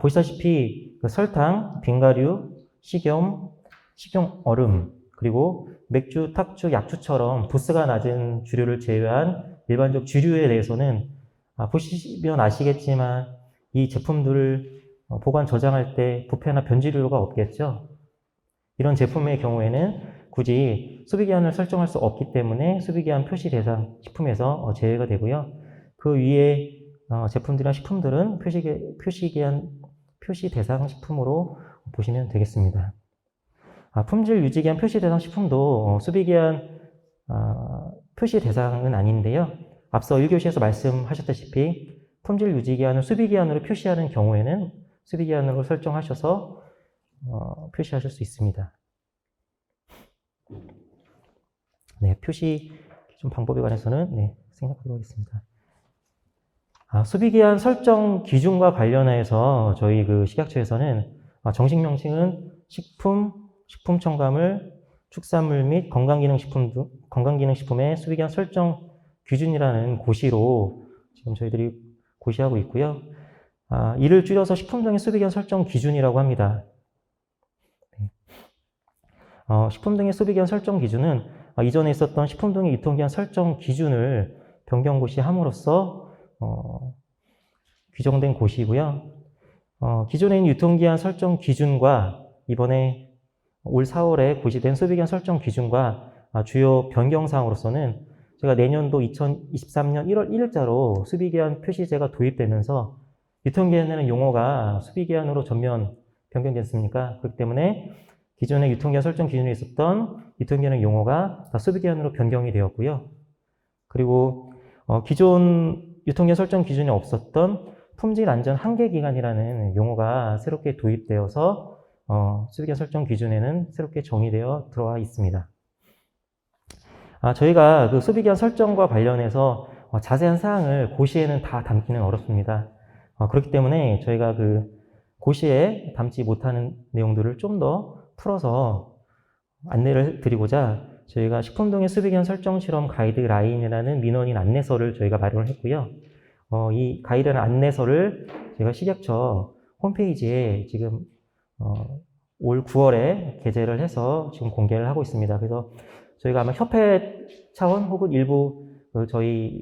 보시다시피 그 설탕, 빙가류, 식용 얼음, 그리고 맥주, 탁주, 약주처럼 도수가 낮은 주류를 제외한 일반적 주류에 대해서는 보시면 아시겠지만 이 제품들을 보관 저장할 때 부패나 변질료가 없겠죠. 이런 제품의 경우에는 굳이 소비기한을 설정할 수 없기 때문에 소비기한 표시 대상 식품에서 제외가 되고요. 그 위에 제품들이나 식품들은 표시 대상 식품으로 보시면 되겠습니다. 품질 유지기한 표시 대상 식품도 소비기한 표시 대상은 아닌데요. 앞서 1교시에서 말씀하셨다시피 품질 유지기한을 소비기한으로 표시하는 경우에는 소비기한으로 설정하셔서 표시하실 수 있습니다. 네, 표시 좀 방법에 관해서는 생각하도록 하겠습니다. 소비기한 설정 기준과 관련해서 저희 그 식약처에서는 정식 명칭은 식품, 식품 첨가물, 축산물 및 건강기능식품의 소비기한 설정 기준이라는 고시로 지금 저희들이 고시하고 있고요. 이를 줄여서 식품 등의 소비기한 설정 기준이라고 합니다. 식품 등의 소비기한 설정 기준은 이전에 있었던 식품 등의 유통기한 설정 기준을 변경 고시함으로써 규정된 고시이고요. 기존에 있는 유통기한 설정 기준과 이번에 올 4월에 고시된 소비기한 설정 기준과 주요 변경사항으로서는 제가 내년도 2023년 1월 1일자로 소비기한 표시제가 도입되면서 유통기한이라는 용어가 소비기한으로 전면 변경됐습니까? 그렇기 때문에 기존의 유통기한 설정 기준에 있었던 유통기한의 용어가 다 소비기한으로 변경이 되었고요. 그리고 기존 유통기한 설정 기준에 없었던 품질 안전 한계 기간이라는 용어가 새롭게 도입되어서 소비기한 설정 기준에는 새롭게 정의되어 들어와 있습니다. 저희가 그 소비기한 설정과 관련해서 자세한 사항을 고시에는 다 담기는 어렵습니다. 그렇기 때문에 저희가 그 고시에 담지 못하는 내용들을 좀 더 풀어서 안내를 드리고자 저희가 식품동의 소비기한 설정 실험 가이드라인이라는 민원인 안내서를 저희가 마련을 했고요. 이 가이드라인 안내서를 저희가 식약처 홈페이지에 지금 올 9월에 게재를 해서 지금 공개를 하고 있습니다. 그래서 저희가 아마 협회 차원 혹은 일부 저희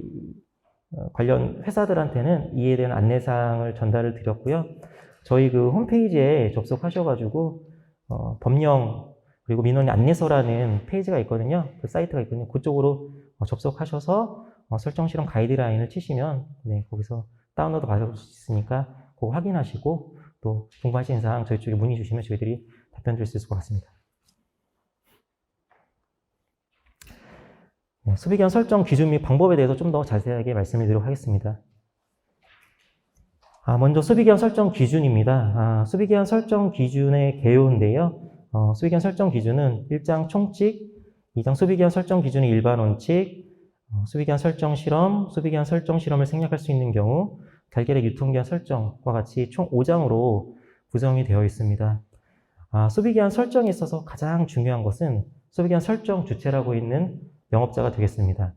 관련 회사들한테는 이에 대한 안내사항을 전달을 드렸고요. 저희 그 홈페이지에 접속하셔가지고 법령 그리고 민원인 안내서라는 페이지가 있거든요. 그 사이트가 있거든요. 그쪽으로 접속하셔서 설정 실험 가이드라인을 치시면 거기서 다운로드 받을 수 있으니까 그거 확인하시고 또 궁금하신 사항 저희 쪽에 문의 주시면 저희들이 답변 드릴 수 있을 것 같습니다. 소비기한 설정 기준 및 방법에 대해서 좀 더 자세하게 말씀을 드리도록 하겠습니다. 먼저 소비기한 설정 기준입니다. 소비기한 설정 기준의 개요인데요. 소비기한 설정 기준은 1장 총칙, 2장 소비기한 설정 기준의 일반 원칙, 소비기한 설정 실험, 소비기한 설정 실험을 생략할 수 있는 경우, 달걀의 유통기한 설정과 같이 총 5장으로 구성이 되어 있습니다. 소비기한 설정에 있어서 가장 중요한 것은 소비기한 설정 주체라고 있는 영업자가 되겠습니다.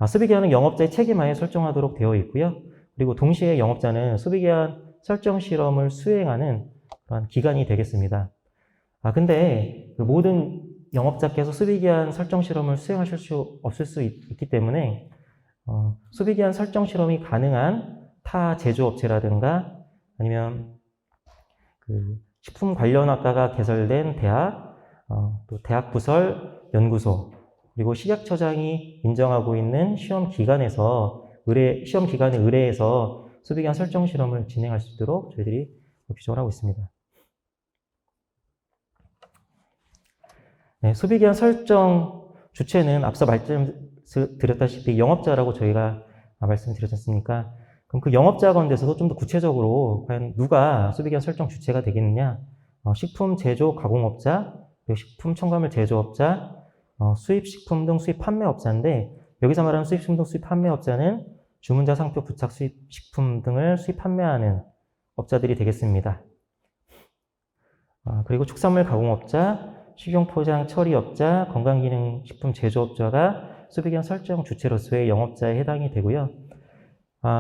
소비기한은 영업자의 책임하에 설정하도록 되어 있고요. 그리고 동시에 영업자는 소비기한 설정 실험을 수행하는 그런 기관이 되겠습니다. 근데 그 모든 영업자께서 소비기한 설정 실험을 수행하실 수 없을 수 있기 때문에 소비기한 설정 실험이 가능한 타 제조업체라든가 아니면 그 식품 관련학과가 개설된 대학, 또 대학 부설 연구소, 그리고 식약처장이 인정하고 있는 시험 기관에 의뢰해서 소비기한 설정 실험을 진행할 수 있도록 저희들이 규정을 하고 있습니다. 소비기한 설정 주체는 앞서 말씀드렸다시피 영업자라고 저희가 말씀드렸지 않습니까? 그럼 그 영업자 가운데서도 좀 더 구체적으로 과연 누가 소비기한 설정 주체가 되겠느냐? 식품 제조 가공업자, 그리고 식품 첨가물 제조업자, 수입식품 등 수입 판매업자인데 여기서 말하는 수입식품 등 수입 판매업자는 주문자 상표 부착 수입식품 등을 수입 판매하는 업자들이 되겠습니다. 그리고 축산물 가공업자, 식용포장 처리업자, 건강기능식품 제조업자가 소비기한 설정 주체로서의 영업자에 해당이 되고요.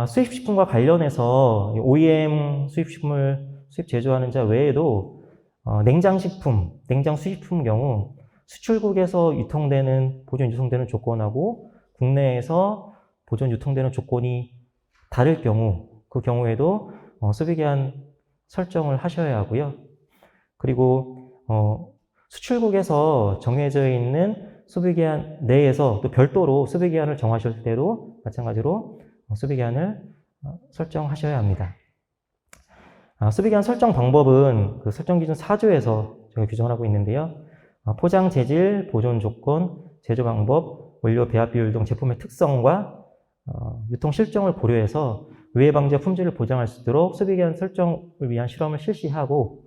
수입식품과 관련해서 OEM 수입식품을 수입 제조하는 자 외에도 냉장식품, 냉장 수입품 경우 수출국에서 유통되는, 보존 유통되는 조건하고 국내에서 보존 유통되는 조건이 다를 경우, 그 경우에도 수비기한 설정을 하셔야 하고요. 그리고 수출국에서 정해져 있는 수비기한 내에서 또 별도로 수비기한을 정하실 때도 마찬가지로 수비기한을 설정하셔야 합니다. 수비기한 설정 방법은 그 설정기준 4조에서 저희가 규정을 하고 있는데요. 포장 재질, 보존 조건, 제조 방법, 원료 배합 비율 등 제품의 특성과 유통 실정을 고려해서 유해 방지와 품질을 보장할 수 있도록 수비기한 설정을 위한 실험을 실시하고,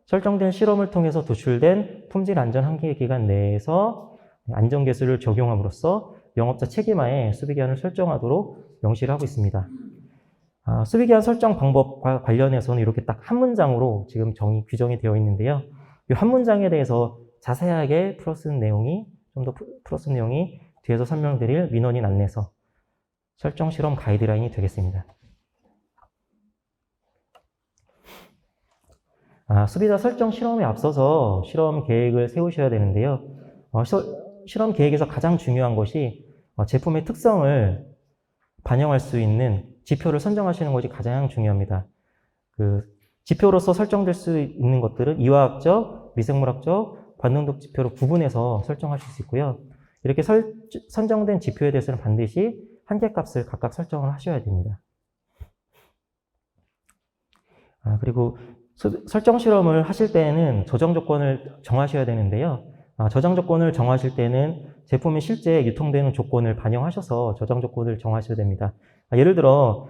설정된 실험을 통해서 도출된 품질 안전 한계 기간 내에서 안전 개수를 적용함으로써 영업자 책임하에 수비기한을 설정하도록 명시를 하고 있습니다. 수비기한 설정 방법과 관련해서는 이렇게 딱 한 문장으로 지금 규정이 되어 있는데요. 이 한 문장에 대해서 자세하게 좀 더 풀어쓴 내용이 뒤에서 설명드릴 민원인 안내서, 설정 실험 가이드라인이 되겠습니다. 수비자 설정 실험에 앞서서 실험 계획을 세우셔야 되는데요. 실험 계획에서 가장 중요한 것이 제품의 특성을 반영할 수 있는 지표를 선정하시는 것이 가장 중요합니다. 그 지표로서 설정될 수 있는 것들은 이화학적, 미생물학적, 관능적 지표로 구분해서 설정하실 수 있고요. 이렇게 선정된 지표에 대해서는 반드시 한계값을 각각 설정을 하셔야 됩니다. 그리고 설정 실험을 하실 때에는 저장 조건을 정하셔야 되는데요. 저장 조건을 정하실 때는 제품이 실제 유통되는 조건을 반영하셔서 저장 조건을 정하셔야 됩니다. 예를 들어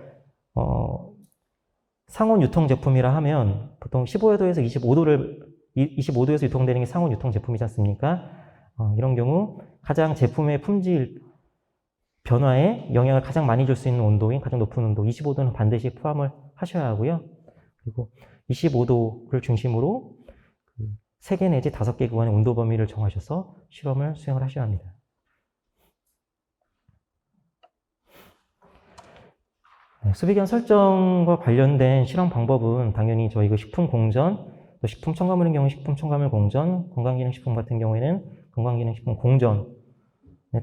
상온 유통 제품이라 하면 보통 15도에서 25도에서 유통되는 게 상온 유통 제품이지 않습니까? 이런 경우 가장 제품의 품질 변화에 영향을 가장 많이 줄 수 있는 온도인 가장 높은 온도 25도는 반드시 포함을 하셔야 하고요. 그리고 25도를 중심으로 3개 내지 5개 구간의 온도 범위를 정하셔서 실험을 수행을 하셔야 합니다. 수비기한 설정과 관련된 실험 방법은 당연히 저희 식품 공전, 또 식품 첨가물인 경우 식품 첨가물 공전, 건강기능식품 같은 경우에는 건강기능식품 공전에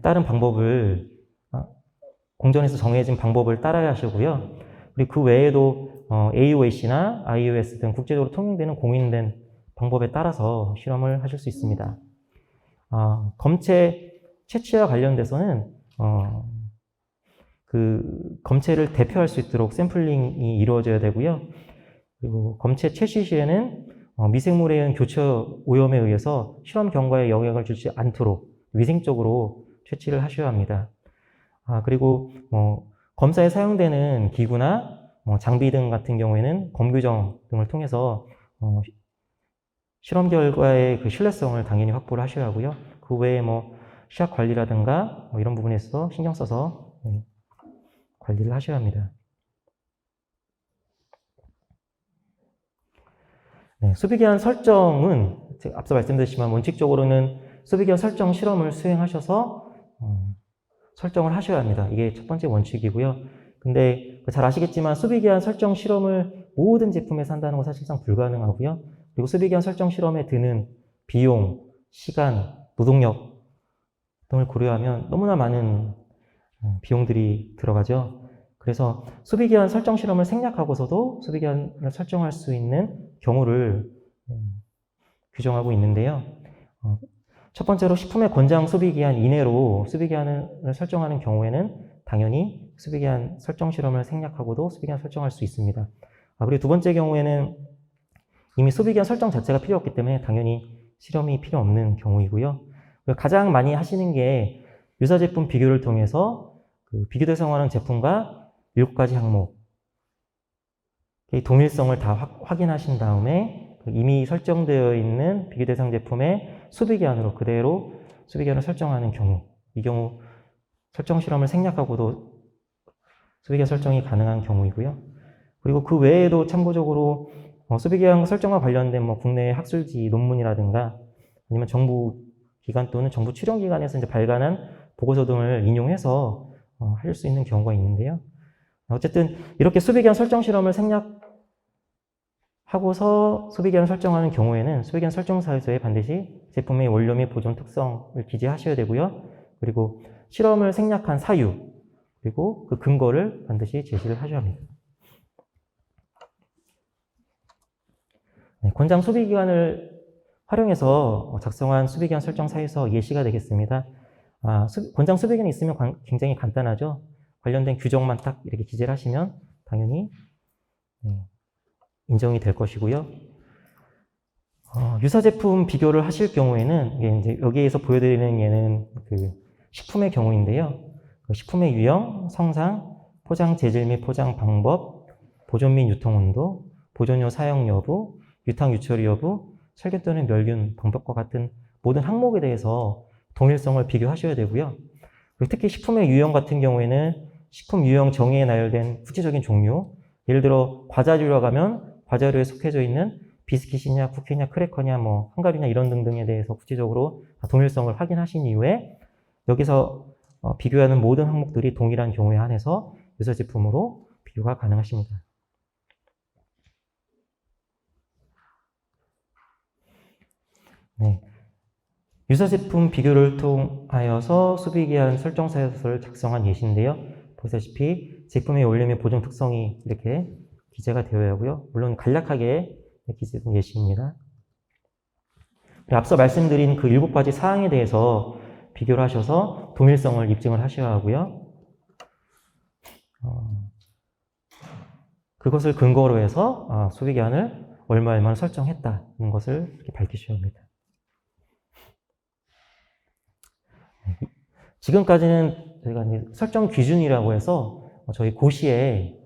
따른 방법을 공전에서 정해진 방법을 따라야 하시고요. 그리고 그 외에도 AOAC나 IOS 등 국제적으로 통용되는 공인된 방법에 따라서 실험을 하실 수 있습니다. 검체 채취와 관련돼서는 그 검체를 대표할 수 있도록 샘플링이 이루어져야 되고요. 그리고 검체 채취 시에는 미생물에 의한 교차 오염에 의해서 실험 경과에 영향을 주지 않도록 위생적으로 채취를 하셔야 합니다. 그리고 검사에 사용되는 기구나 장비 등 같은 경우에는 검규정 등을 통해서 실험 결과의 그 신뢰성을 당연히 확보를 하셔야 하고요. 그 외에 시약 관리라든가 이런 부분에서 신경 써서 관리를 하셔야 합니다. 수비기한 설정은 앞서 말씀드렸지만 원칙적으로는 수비기한 설정 실험을 수행하셔서 설정을 하셔야 합니다. 이게 첫 번째 원칙이고요. 근데 잘 아시겠지만 수비기한 설정 실험을 모든 제품에서 한다는 건 사실상 불가능하고요. 그리고 수비기한 설정 실험에 드는 비용, 시간, 노동력 등을 고려하면 너무나 많은 비용들이 들어가죠. 그래서 수비기한 설정 실험을 생략하고서도 수비기한을 설정할 수 있는 경우를 규정하고 있는데요. 첫 번째로 식품의 권장 소비기한 이내로 수비기한을 설정하는 경우에는 당연히 수비기한 설정 실험을 생략하고도 수비기한 설정할 수 있습니다. 그리고 두 번째 경우에는 이미 수비기한 설정 자체가 필요 없기 때문에 당연히 실험이 필요 없는 경우이고요. 가장 많이 하시는 게 유사 제품 비교를 통해서 그 비교 대상화하는 제품과 7가지 항목 동일성을 다 확인하신 다음에 이미 설정되어 있는 비교 대상 제품의 수비기한으로 그대로 수비기한을 설정하는 경우, 이 경우 설정 실험을 생략하고도 수비기한 설정이 가능한 경우이고요. 그리고 그 외에도 참고적으로 수비기한 설정과 관련된 국내 학술지 논문이라든가 아니면 정부 기관 또는 정부 출연기관에서 이제 발간한 보고서 등을 인용해서 할 수 있는 경우가 있는데요. 어쨌든 이렇게 수비기한 설정 실험을 하고서 소비기한을 설정하는 경우에는 소비기한 설정사유서에 반드시 제품의 원료 및 보존 특성을 기재하셔야 되고요. 그리고 실험을 생략한 사유, 그리고 그 근거를 반드시 제시를 하셔야 합니다. 네, 권장 소비기간을 활용해서 작성한 소비기한 설정 사유서 예시가 되겠습니다. 권장 소비기간이 있으면 굉장히 간단하죠. 관련된 규정만 딱 이렇게 기재를 하시면 당연히 인정이 될 것이고요. 유사 제품 비교를 하실 경우에는 이제 여기에서 보여드리는 얘는 그 식품의 경우인데요. 그 식품의 유형, 성상, 포장 재질 및 포장 방법, 보존 및 유통 온도, 보존료 사용 여부, 유탕 유처리 여부, 살균 또는 멸균 방법과 같은 모든 항목에 대해서 동일성을 비교하셔야 되고요. 특히 식품의 유형 같은 경우에는 식품 유형 정의에 나열된 구체적인 종류, 예를 들어 과자류라고 하면 과자류에 속해져 있는 비스킷이냐, 쿠키냐, 크래커냐, 뭐 한가류냐 이런 등등에 대해서 구체적으로 동일성을 확인하신 이후에 여기서 비교하는 모든 항목들이 동일한 경우에 한해서 유사 제품으로 비교가 가능하십니다. 네. 유사 제품 비교를 통하여서 소비기한 설정사유서를 작성한 예시인데요. 보시다시피 제품의 원료 및 보존 특성이 이렇게 기재가 되어야 하고요. 물론 간략하게 기재된 예시입니다. 앞서 말씀드린 그 7가지 사항에 대해서 비교를 하셔서 동일성을 입증을 하셔야 하고요. 그것을 근거로 해서 소비기한을 얼마를 설정했다는 것을 이렇게 밝히셔야 합니다. 지금까지는 저희가 이제 설정 기준이라고 해서 저희 고시에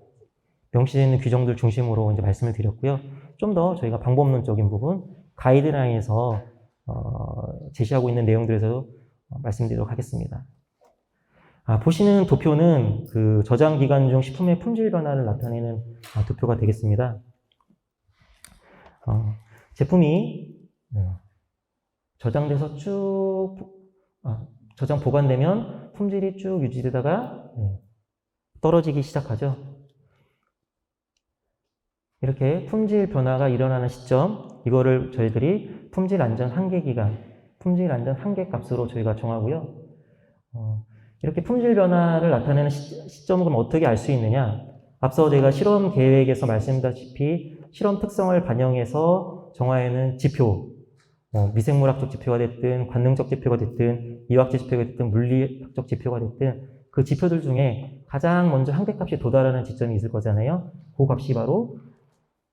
명시되어 있는 규정들 중심으로 이제 말씀을 드렸고요. 좀 더 저희가 방법론적인 부분, 가이드라인에서 제시하고 있는 내용들에서 말씀드리도록 하겠습니다. 보시는 도표는 그 저장 기간 중 식품의 품질 변화를 나타내는 도표가 되겠습니다. 제품이 저장돼서 쭉 저장 보관되면 품질이 쭉 유지되다가 떨어지기 시작하죠. 이렇게 품질 변화가 일어나는 시점, 이거를 저희들이 품질 안전 한계 기간, 품질 안전 한계 값으로 저희가 정하고요. 이렇게 품질 변화를 나타내는 시점을 그럼 어떻게 알 수 있느냐? 앞서 제가 실험 계획에서 말씀드렸다시피 실험 특성을 반영해서 정하여는 지표, 미생물학적 지표가 됐든 관능적 지표가 됐든 이화학적 지표가 됐든 물리학적 지표가 됐든 그 지표들 중에 가장 먼저 한계값이 도달하는 지점이 있을 거잖아요. 그 값이 바로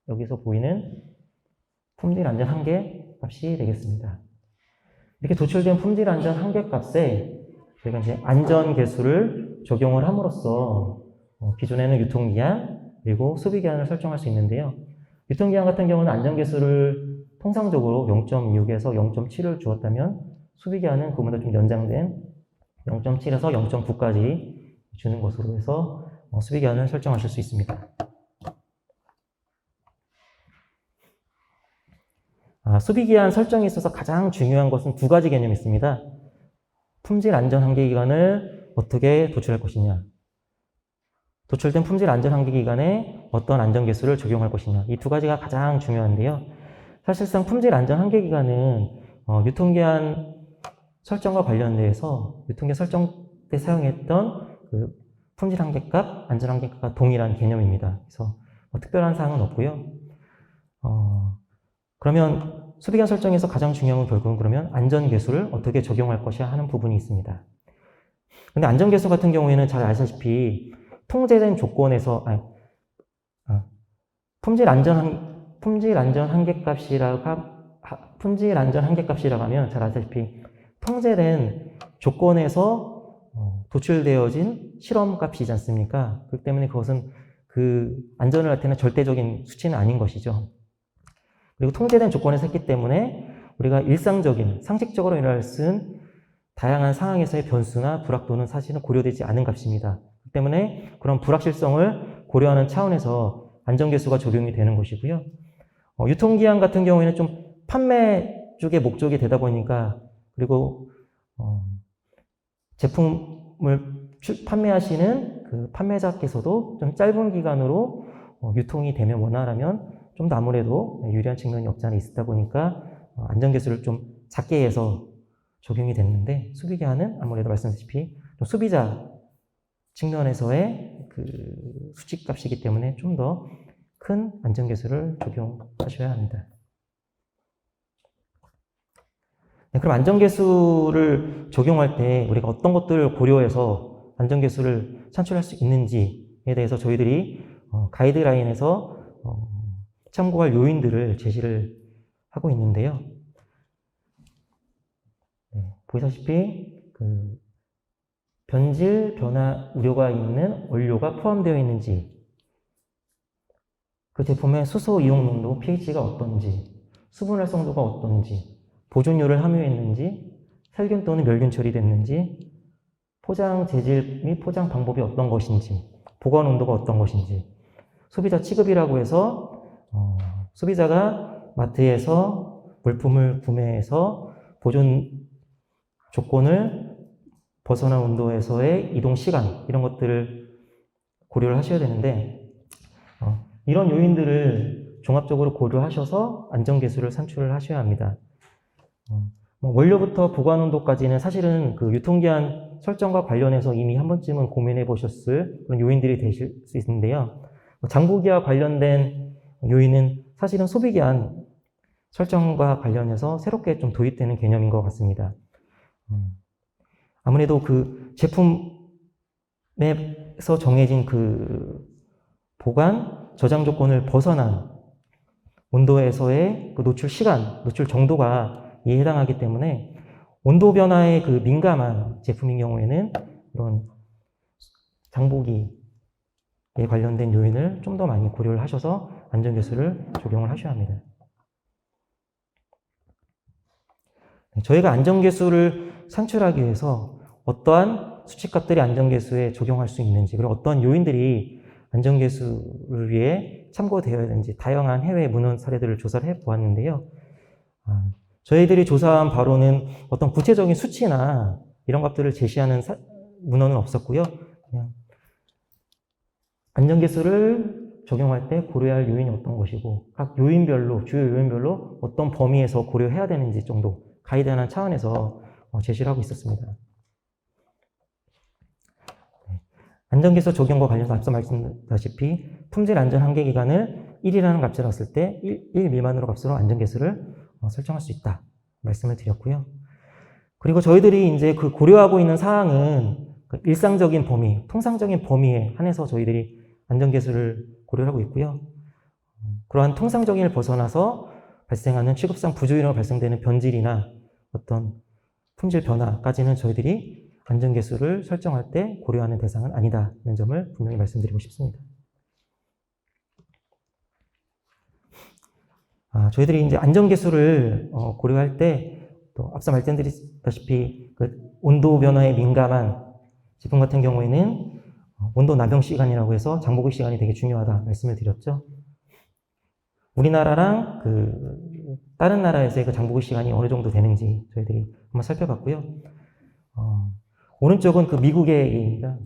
여기서 보이는 품질 안전 한계값이 되겠습니다. 이렇게 도출된 품질 안전 한계값에 저희가 이제 안전 계수를 적용을 함으로써 기존에는 유통기한 그리고 소비기한을 설정할 수 있는데요. 유통기한 같은 경우는 안전 계수를 통상적으로 0.26에서 0.7을 주었다면 소비기한은 그보다 좀 연장된 0.7에서 0.9까지 주는 것으로 해서 소비기한을 설정하실 수 있습니다. 소비기한 설정에 있어서 가장 중요한 것은 2가지 개념이 있습니다. 품질 안전 한계 기간을 어떻게 도출할 것이냐, 도출된 품질 안전 한계 기간에 어떤 안전 계수를 적용할 것이냐, 이 2가지가 가장 중요한데요. 사실상 품질 안전 한계 기간은 유통기한 설정과 관련돼서 유통기한 설정 때 사용했던 그 품질 한계값, 안전 한계값과 동일한 개념입니다. 그래서 특별한 사항은 없고요. 그러면 소비기한 설정에서 가장 중요한 건 결국은 그러면 안전 계수를 어떻게 적용할 것이야 하는 부분이 있습니다. 근데 안전 계수 같은 경우에는 잘 아시다시피 통제된 조건에서 품질 안전 한계값이라고 하면 잘 아시다시피 통제된 조건에서 도출되어진 실험값이지 않습니까? 그렇기 때문에 그것은 그 안전을 나타내는 절대적인 수치는 아닌 것이죠. 그리고 통제된 조건에서 했기 때문에 우리가 일상적인, 상식적으로 일어날 수 있는 다양한 상황에서의 변수나 불확도는 사실은 고려되지 않은 값입니다. 그렇기 때문에 그런 불확실성을 고려하는 차원에서 안전계수가 적용이 되는 것이고요. 유통기한 같은 경우에는 좀 판매 쪽의 목적이 되다 보니까 그리고 제품을 판매하시는 그 판매자께서도 좀 짧은 기간으로 유통이 되면 원활하면 좀 더 아무래도 유리한 측면이 없지 않아 있었다 보니까 안전계수를 좀 작게 해서 적용이 됐는데, 수비기한은 아무래도 말씀드렸다시피 좀 소비자 측면에서의 그 수치값이기 때문에 좀 더 큰 안전계수를 적용하셔야 합니다. 네, 그럼 안전계수를 적용할 때 우리가 어떤 것들을 고려해서 안전계수를 산출할 수 있는지에 대해서 저희들이 가이드라인에서 참고할 요인들을 제시를 하고 있는데요. 네, 보시다시피 변질, 변화 우려가 있는 원료가 포함되어 있는지, 그 제품의 수소 이용 농도, pH가 어떤지, 수분 활성도가 어떤지, 보존료를 함유했는지, 살균 또는 멸균 처리됐는지, 포장 재질 및 포장 방법이 어떤 것인지, 보관 온도가 어떤 것인지, 소비자 취급이라고 해서 소비자가 마트에서 물품을 구매해서 보존 조건을 벗어난 온도에서의 이동 시간, 이런 것들을 고려를 하셔야 되는데, 이런 요인들을 종합적으로 고려하셔서 안전계수를 산출을 하셔야 합니다. 원료부터 보관 온도까지는 사실은 그 유통기한 설정과 관련해서 이미 한 번쯤은 고민해 보셨을 그런 요인들이 되실 수 있는데요. 장보기와 관련된 요인은 사실은 소비기한 설정과 관련해서 새롭게 좀 도입되는 개념인 것 같습니다. 아무래도 그 제품에서 정해진 그 보관, 저장 조건을 벗어난 온도에서의 그 노출 시간, 노출 정도가 이에 해당하기 때문에 온도 변화에 그 민감한 제품인 경우에는 이런 장보기에 관련된 요인을 좀 더 많이 고려를 하셔서 안전계수를 적용을 하셔야 합니다. 저희가 안전계수를 산출하기 위해서 어떠한 수치값들이 안전계수에 적용할 수 있는지, 그리고 어떤 요인들이 안전계수를 위해 참고되어야 되는지 다양한 해외 문헌 사례들을 조사를 해보았는데요. 저희들이 조사한 바로는 어떤 구체적인 수치나 이런 것들을 제시하는 문헌은 없었고요. 그냥 안전계수를 적용할 때 고려할 요인이 어떤 것이고, 각 요인별로, 주요 요인별로 어떤 범위에서 고려해야 되는지 정도 가이드하는 차원에서 제시를 하고 있었습니다. 안전계수 적용과 관련해서 앞서 말씀드렸다시피 품질 안전 한계 기간을 1이라는 값을 놨을 때 1 미만으로 값으로 안전계수를 설정할 수 있다 말씀을 드렸고요. 그리고 저희들이 이제 그 고려하고 있는 사항은 일상적인 범위, 통상적인 범위에 한해서 저희들이 안전계수를 고려하고 있고요. 그러한 통상적인을 벗어나서 발생하는 취급상 부조리로 발생되는 변질이나 어떤 품질 변화까지는 저희들이 안전계수를 설정할 때 고려하는 대상은 아니다는 점을 분명히 말씀드리고 싶습니다. 저희들이 이제 안전계수를 고려할 때 또 앞서 말씀드렸다시피 그 온도 변화에 민감한 제품 같은 경우에는 온도 남용 시간이라고 해서 장보기 시간이 되게 중요하다 말씀을 드렸죠. 우리나라랑 그 다른 나라에서의 그 장보기 시간이 어느 정도 되는지 저희들이 한번 살펴봤고요. 오른쪽은 그 미국의 예입니다.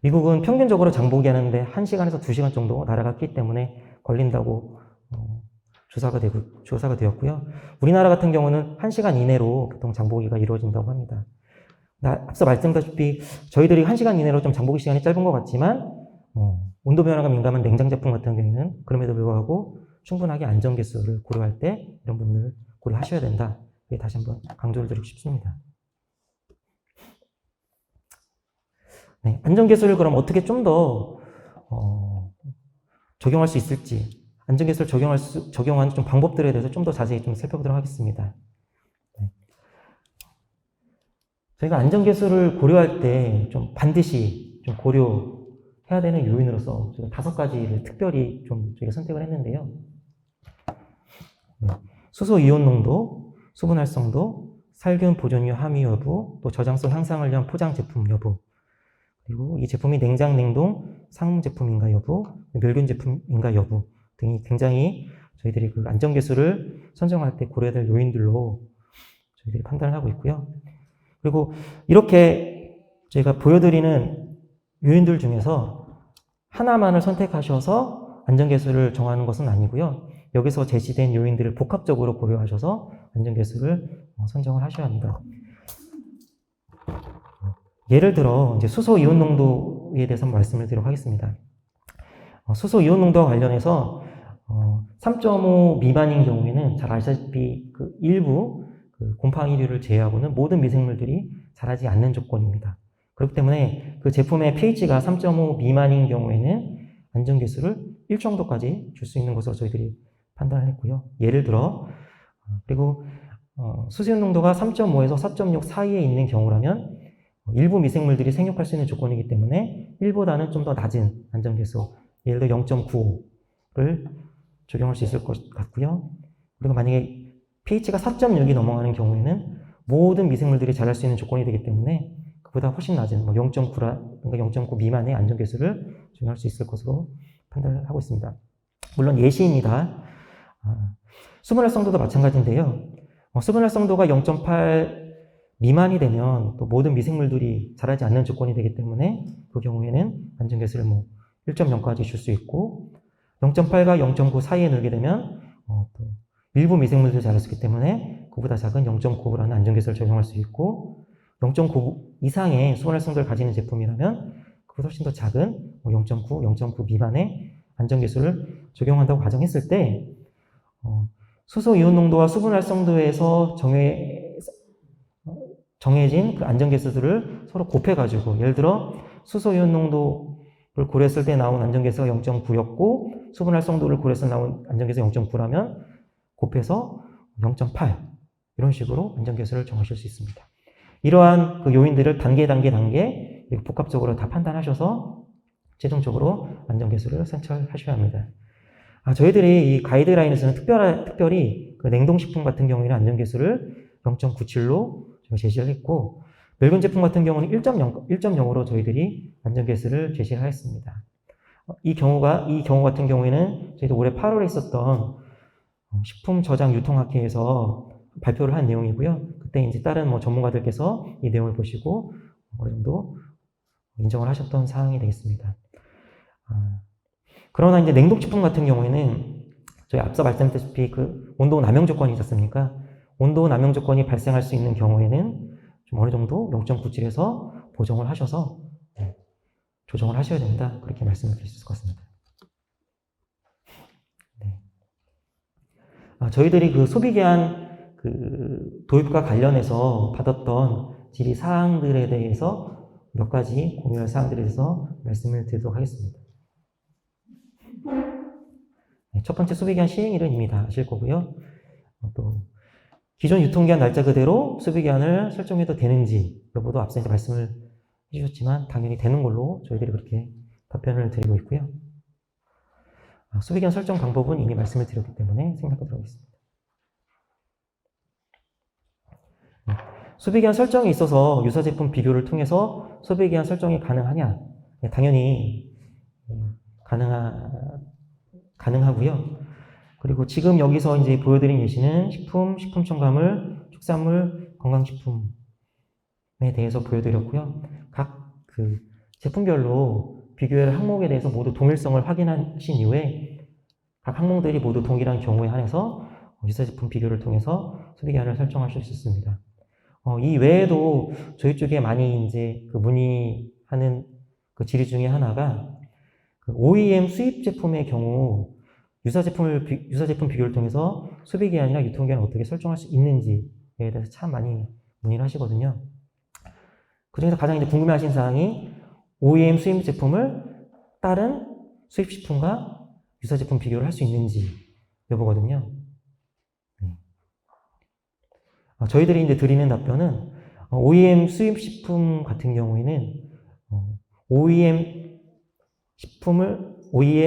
미국은 평균적으로 장보기 하는데 1시간에서 2시간 정도 날아갔기 때문에 걸린다고 조사가 되었고요. 우리나라 같은 경우는 1시간 이내로 보통 장보기가 이루어진다고 합니다. 앞서 말씀드렸다시피 저희들이 1시간 이내로 좀 장보기 시간이 짧은 것 같지만 온도 변화가 민감한 냉장 제품 같은 경우에는 그럼에도 불구하고 충분하게 안전계수를 고려할 때 이런 부분을 고려하셔야 된다. 다시 한번 강조를 드리고 싶습니다. 네, 안전계수를 그럼 어떻게 좀 더 적용할 수 있을지, 안전계수를 적용하는 좀 방법들에 대해서 좀 더 자세히 좀 살펴보도록 하겠습니다. 네. 저희가 안전계수를 고려할 때 좀 반드시 좀 고려해야 되는 요인으로서 저희가 5가지를 특별히 좀 저희가 선택을 했는데요. 네. 수소 이온 농도, 수분 활성도, 살균 보존료 함유 여부, 또 저장성 향상을 위한 포장 제품 여부, 그리고 이 제품이 냉장, 냉동, 상용 제품인가 여부, 멸균 제품인가 여부 등이 굉장히 저희들이 그 안전계수를 선정할 때 고려해야 될 요인들로 저희들이 판단을 하고 있고요. 그리고 이렇게 저희가 보여드리는 요인들 중에서 하나만을 선택하셔서 안전계수를 정하는 것은 아니고요. 여기서 제시된 요인들을 복합적으로 고려하셔서 안전계수를 선정을 하셔야 합니다. 예를 들어 이제 수소 이온 농도에 대해서 한번 말씀을 드리도록 하겠습니다. 수소 이온 농도와 관련해서 3.5 미만인 경우에는 잘 아시다시피 그 일부 곰팡이류를 제외하고는 모든 미생물들이 자라지 않는 조건입니다. 그렇기 때문에 그 제품의 pH가 3.5 미만인 경우에는 안전계수를 1 정도까지 줄 수 있는 것으로 저희들이 판단을 했고요. 예를 들어 그리고 수소이온 농도가 3.5에서 4.6 사이에 있는 경우라면 일부 미생물들이 생육할 수 있는 조건이기 때문에 1보다는 좀 더 낮은 안전계수, 예를 들어 0.95를 적용할 수 있을 것 같고요. 그리고 만약에 pH가 4.6이 넘어가는 경우에는 모든 미생물들이 자랄 수 있는 조건이 되기 때문에 그보다 훨씬 낮은 0.9라든가 0.9 미만의 안전계수를 적용할 수 있을 것으로 판단을 하고 있습니다. 물론 예시입니다. 수분 활성도도 마찬가지인데요. 수분 활성도가 0.8 미만이 되면 또 모든 미생물들이 자라지 않는 조건이 되기 때문에 그 경우에는 안전계수를 1.0까지 줄 수 있고 0.8과 0.9 사이에 놓게 되면 또 일부 미생물들이 자랄 수 있기 때문에 그보다 작은 0.9라는 안전계수를 적용할 수 있고 0.9 이상의 수분 활성도를 가지는 제품이라면 그보다 훨씬 더 작은 0.9, 0.9 미만의 안전계수를 적용한다고 가정했을 때 수소 이온 농도와 수분 활성도에서 정해진 그 안전계수들을 서로 곱해가지고 예를 들어 수소 이온 농도를 고려했을 때 나온 안전계수가 0.9였고 수분 활성도를 고려해서 나온 안전계수가 0.9라면 곱해서 0.8 이런 식으로 안전계수를 정하실 수 있습니다. 이러한 그 요인들을 단계 복합적으로 다 판단하셔서 최종적으로 안전계수를 선출하셔야 합니다. 저희들이 이 가이드라인에서는 특별히 그 냉동식품 같은 경우에는 안전계수를 0.97로 제시를 했고 멸균 제품 같은 경우는 1.0으로 저희들이 안전계수를 제시를 하였습니다. 이 경우 같은 경우에는 저희도 올해 8월에 있었던 식품저장유통학회에서 발표를 한 내용이고요. 그때 이제 다른 전문가들께서 이 내용을 보시고 어느 정도 인정을 하셨던 사항이 되겠습니다. 그러나 이제 냉동식품 같은 경우에는 저희 앞서 말씀드렸다시피 그 온도 남용 조건이 있었습니까? 온도 남용 조건이 발생할 수 있는 경우에는 좀 어느 정도 0.97에서 보정을 하셔서 조정을 하셔야 된다. 그렇게 말씀을 드릴 수 있을 것 같습니다. 네. 저희들이 그 소비기한 그 도입과 관련해서 받았던 질의 사항들에 대해서 몇 가지 공유할 사항들에 대해서 말씀을 드리도록 하겠습니다. 첫 번째 소비기한 시행일은 이미 다 아실 거고요. 또 기존 유통기한 날짜 그대로 소비기한을 설정해도 되는지 여부도 앞서 이제 말씀을 해주셨지만 당연히 되는 걸로 저희들이 그렇게 답변을 드리고 있고요. 소비기한 설정 방법은 이미 말씀을 드렸기 때문에 생략하도록 하겠습니다. 소비기한 설정에 있어서 유사제품 비교를 통해서 소비기한 설정이 가능하냐? 당연히 가능하고요. 그리고 지금 여기서 이제 보여드린 예시는 식품, 식품첨가물, 축산물, 건강식품에 대해서 보여드렸고요. 각 그 제품별로 비교할 항목에 대해서 모두 동일성을 확인하신 이후에 각 항목들이 모두 동일한 경우에 한해서 유사제품 비교를 통해서 소비기한을 설정하실 수 있습니다. 이 외에도 저희 쪽에 많이 이제 그 문의하는 그 질의 중에 하나가 그 OEM 수입 제품의 경우 유사제품 비교를 통해서 소비기한이나 유통기한을 어떻게 설정할 수 있는지에 대해서 참 많이 문의를 하시거든요. 그 중에서 가장 이제 궁금해하신 사항이 OEM 수입 제품을 다른 수입 식품과 유사제품 비교를 할 수 있는지 여부거든요. 저희들이 이제 드리는 답변은 OEM 수입 식품 같은 경우에는 OEM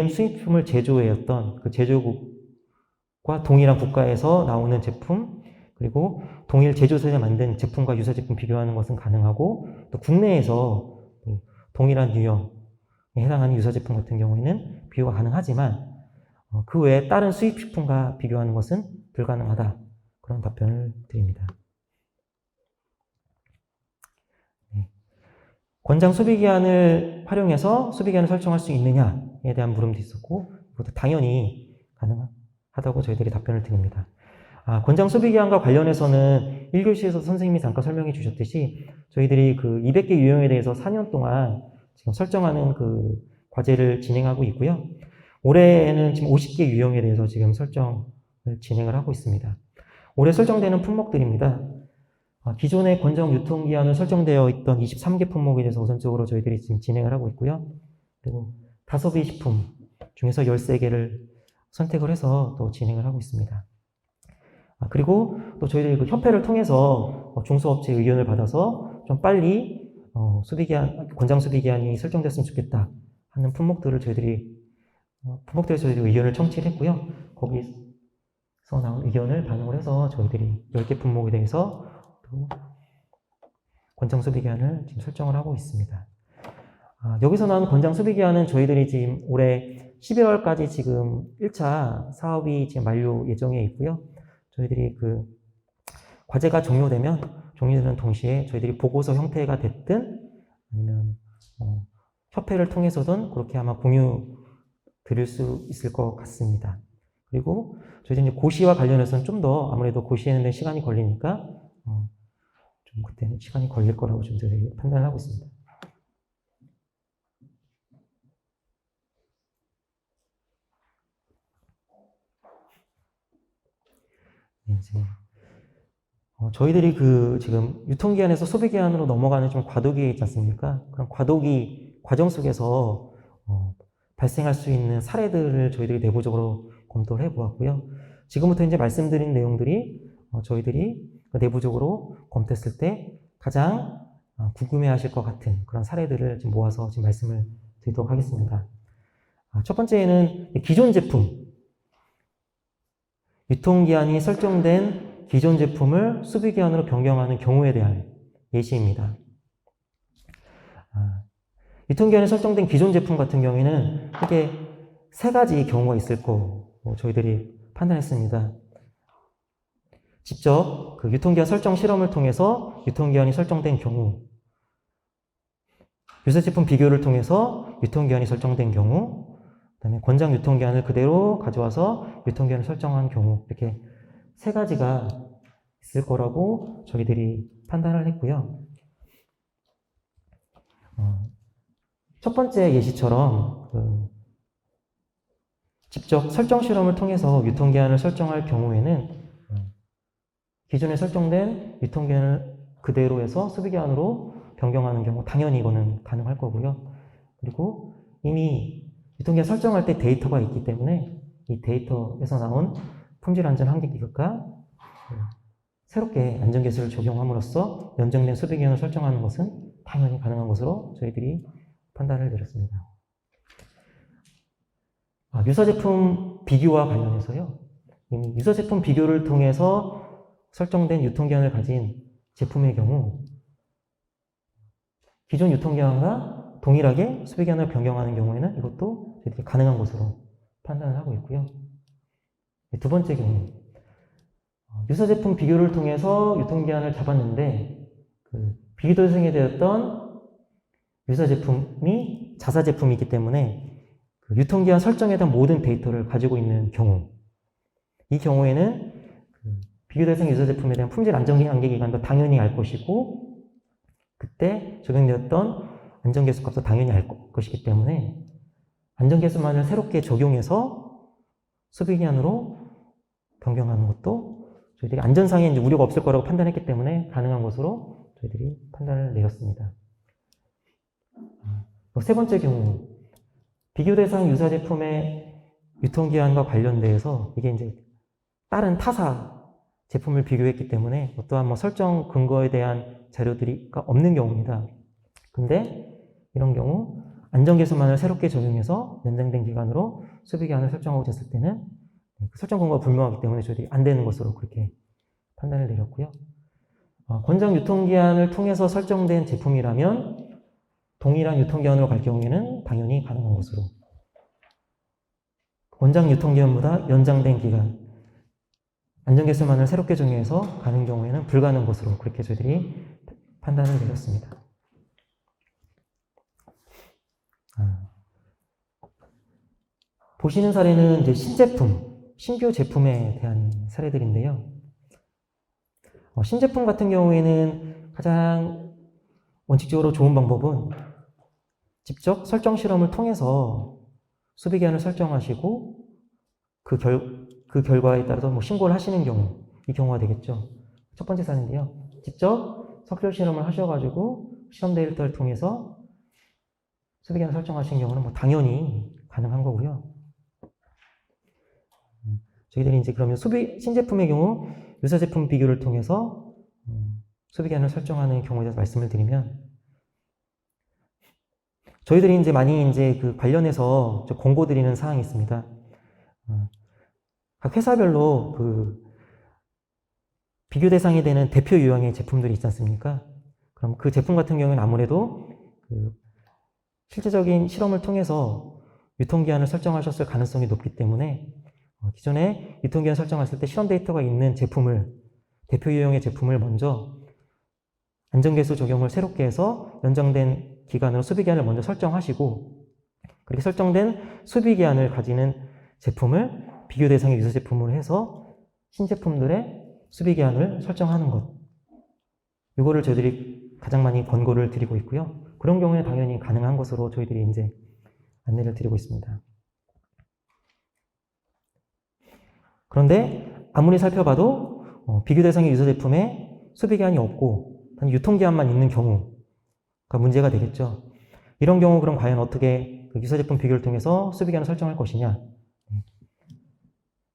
수입품을 제조해왔던 그 제조국과 동일한 국가에서 나오는 제품, 그리고 동일 제조사에서 만든 제품과 유사제품 비교하는 것은 가능하고, 또 국내에서 동일한 유형에 해당하는 유사제품 같은 경우에는 비교가 가능하지만 그 외에 다른 수입식품과 비교하는 것은 불가능하다. 그런 답변을 드립니다. 권장 소비기한을 활용해서 소비기한을 설정할 수 있느냐에 대한 물음도 있었고, 모두 당연히 가능하다고 저희들이 답변을 드립니다. 권장 소비기한과 관련해서는 1교시에서 선생님이 잠깐 설명해 주셨듯이 저희들이 그 200개 유형에 대해서 4년 동안 지금 설정하는 그 과제를 진행하고 있고요. 올해에는 지금 50개 유형에 대해서 지금 설정을 진행을 하고 있습니다. 올해 설정되는 품목들입니다. 기존의 권장 유통기한을 설정되어 있던 23개 품목에 대해서 우선적으로 저희들이 지금 진행을 하고 있고요. 그리고 다소비 식품 중에서 13개를 선택을 해서 또 진행을 하고 있습니다. 그리고 또 저희들이 그 협회를 통해서 중소업체 의견을 받아서 좀 빨리 권장 소비기한이 설정됐으면 좋겠다 하는 품목들을 저희들이 의견을 청취를 했고요. 거기서 나온 의견을 반영을 해서 저희들이 10개 품목에 대해서 또 권장 소비기한을 지금 설정을 하고 있습니다. 여기서 나온 권장 소비기한은 저희들이 지금 올해 12월까지 지금 1차 사업이 지금 만료 예정에 있고요. 저희들이 그 과제가 종료되는 동시에 저희들이 보고서 형태가 됐든 아니면 협회를 통해서든 그렇게 아마 공유 드릴 수 있을 것 같습니다. 그리고 저희들이 이제 고시와 관련해서는 좀 더 아무래도 고시에는 시간이 걸리니까 좀 그때는 시간이 걸릴 거라고 좀 저희들이 판단을 하고 있습니다. 이제 저희들이 그 지금 유통기한에서 소비기한으로 넘어가는 좀 과도기에 있지 않습니까? 그런 과도기 과정 속에서 발생할 수 있는 사례들을 저희들이 내부적으로 검토를 해보았고요. 지금부터 이제 말씀드린 내용들이 저희들이 내부적으로 검토했을 때 가장 궁금해하실 것 같은 그런 사례들을 지금 모아서 지금 말씀을 드리도록 하겠습니다. 첫 번째는 기존 제품, 유통기한이 설정된 기존 제품을 수비기한으로 변경하는 경우에 대한 예시입니다. 유통기한이 설정된 기존 제품 같은 경우에는 크게 세 가지 경우가 있을 거 저희들이 판단했습니다. 직접 그 유통기한 설정 실험을 통해서 유통기한이 설정된 경우, 유사 제품 비교를 통해서 유통기한이 설정된 경우, 그다음에 권장 유통기한을 그대로 가져와서 유통기한을 설정한 경우, 이렇게 세 가지가 있을 거라고 저희들이 판단을 했고요. 첫 번째 예시처럼 직접 설정 실험을 통해서 유통기한을 설정할 경우에는 기존에 설정된 유통기한을 그대로 해서 소비기한으로 변경하는 경우 당연히 이거는 가능할 거고요. 그리고 이미 유통기한 설정할 때 데이터가 있기 때문에 이 데이터에서 나온 품질 안전 한계 기급과 새롭게 안전계수를 적용함으로써 연장된 소비기한을 설정하는 것은 당연히 가능한 것으로 저희들이 판단을 내렸습니다. 유사제품 비교와 관련해서요. 이미 유사제품 비교를 통해서 설정된 유통기한을 가진 제품의 경우 기존 유통기한과 동일하게 소비기한을 변경하는 경우에는 이것도 저희들이 가능한 것으로 판단을 하고 있고요. 두 번째 경우, 유사제품 비교를 통해서 유통기한을 잡았는데 그 비교 대상이 되었던 유사제품이 자사제품이기 때문에 그 유통기한 설정에 대한 모든 데이터를 가지고 있는 경우, 이 경우에는 그 비교 대상 유사제품에 대한 품질 안전 한계 기간도 당연히 알 것이고 그때 적용되었던 안전계수 값도 당연히 알 것이기 때문에 안전계수만을 새롭게 적용해서 소비기한으로 변경하는 것도 저희들이 안전상에 이제 우려가 없을 거라고 판단했기 때문에 가능한 것으로 저희들이 판단을 내렸습니다. 세 번째 경우, 비교 대상 유사 제품의 유통기한과 관련돼서 이게 이제 다른 타사 제품을 비교했기 때문에 어떠한 설정 근거에 대한 자료들이 없는 경우입니다. 근데 이런 경우 안전계수만을 새롭게 적용해서 연장된 기간으로 소비기한을 설정하고 했을 때는 그 설정 근거가 불명하기 때문에 저희들이 안 되는 것으로 그렇게 판단을 내렸고요. 권장 유통기한을 통해서 설정된 제품이라면 동일한 유통기한으로 갈 경우에는 당연히 가능한 것으로, 권장 유통기한보다 연장된 기간, 안전계수만을 새롭게 정의해서 가는 경우에는 불가능한 것으로 그렇게 저희들이 판단을 내렸습니다. 보시는 사례는 이제 신제품, 신규 제품에 대한 사례들인데요. 신제품 같은 경우에는 가장 원칙적으로 좋은 방법은 직접 설정 실험을 통해서 수비 기한을 설정하시고 그 결과에 따라서 뭐 신고를 하시는 경우, 이 경우가 되겠죠. 첫 번째 사례인데요. 직접 석결 실험을 하셔가지고 실험 데이터를 통해서 수비 기한을 설정하시는 경우는 뭐 당연히 가능한 거고요. 저희들이 이제 그러면 신제품의 경우 유사 제품 비교를 통해서 수비 기한을 설정하는 경우에 대해서 말씀을 드리면, 저희들이 이제 많이 이제 그 관련해서 공고 드리는 사항이 있습니다. 각 회사별로 그 비교 대상이 되는 대표 유형의 제품들이 있지 않습니까? 그럼 그 제품 같은 경우는 아무래도 그 실제적인 실험을 통해서 유통기한을 설정하셨을 가능성이 높기 때문에 기존에 유통기한 설정했을 때 실험 데이터가 있는 제품을, 대표 유형의 제품을 먼저 안전계수 적용을 새롭게 해서 연장된 기간으로 수비기한을 먼저 설정하시고, 그렇게 설정된 수비기한을 가지는 제품을 비교 대상의 유사 제품으로 해서 신제품들의 수비기한을 설정하는 것, 이거를 저희들이 가장 많이 권고를 드리고 있고요. 그런 경우에 당연히 가능한 것으로 저희들이 이제 안내를 드리고 있습니다. 그런데 아무리 살펴봐도 비교 대상의 유사 제품에 수비기한이 없고 단 유통기한만 있는 경우가 문제가 되겠죠. 이런 경우 그럼 과연 어떻게 그 유사 제품 비교를 통해서 수비기한을 설정할 것이냐.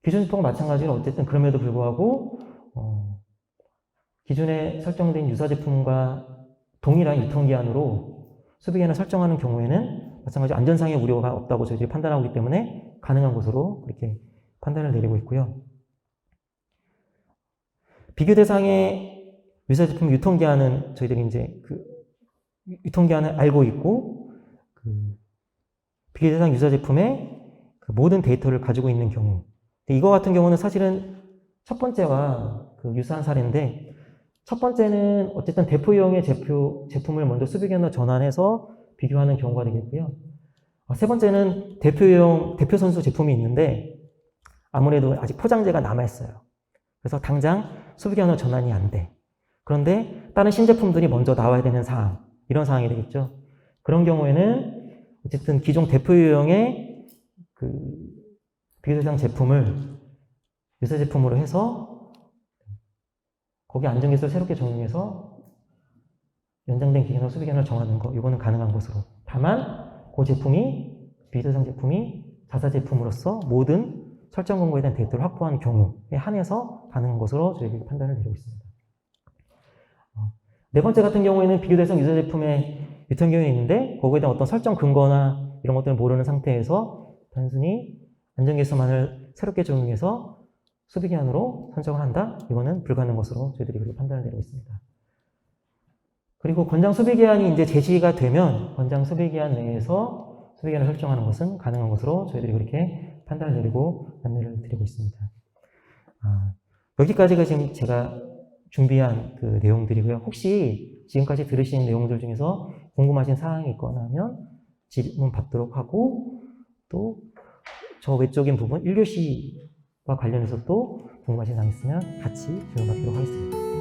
기존 제품과 마찬가지로 어쨌든 그럼에도 불구하고 기존에 설정된 유사 제품과 동일한 유통기한으로 수비기한을 설정하는 경우에는 마찬가지로 안전상의 우려가 없다고 저희들이 판단하고 있기 때문에 가능한 것으로 그렇게 판단을 내리고 있고요. 비교 대상의 유사 제품 유통기한은 저희들이 이제 그 유통기한을 알고 있고, 그 비교 대상 유사 제품의 그 모든 데이터를 가지고 있는 경우. 이거 같은 경우는 사실은 첫 번째와 그 유사한 사례인데, 첫 번째는 어쨌든 대표형의 제품을 먼저 수비기한으로 전환해서 비교하는 경우가 되겠고요. 세 번째는 대표 선수 제품이 있는데 아무래도 아직 포장재가 남아있어요. 그래서 당장 수비기한으로 전환이 안 돼. 그런데 다른 신제품들이 먼저 나와야 되는 상황, 이런 상황이 되겠죠. 그런 경우에는 어쨌든 기존 대표 유형의 그 비교 대상 제품을 유사 제품으로 해서 거기 안전기술을 새롭게 적용해서 연장된 기간으로 수비기한을 정하는 거, 이거는 가능한 것으로. 다만 그 제품이 비교 대상 제품이 자사 제품으로서 모든 설정 권고에 대한 데이터를 확보한 경우에 한해서 가능한 것으로 저희들이 판단을 내리고 있습니다. 네 번째 같은 경우에는 비교 대상 유사 제품의 유통기한이 있는데 거기에 대한 어떤 설정 근거나 이런 것들을 모르는 상태에서 단순히 안전계수만을 새롭게 적용해서 수비기한으로 선정을 한다? 이거는 불가능한 것으로 저희들이 그렇게 판단을 내리고 있습니다. 그리고 권장 수비기한이 이제 제시가 되면 권장 수비기한 내에서 수비기한을 설정하는 것은 가능한 것으로 저희들이 그렇게 판단을 내리고 안내를 드리고 있습니다. 여기까지가 지금 제가 준비한 그 내용들이고요. 혹시 지금까지 들으신 내용들 중에서 궁금하신 사항이 있거나 하면 질문 받도록 하고, 또 저 외적인 부분 1교시와 관련해서 또 궁금하신 사항이 있으면 같이 질문 받도록 하겠습니다.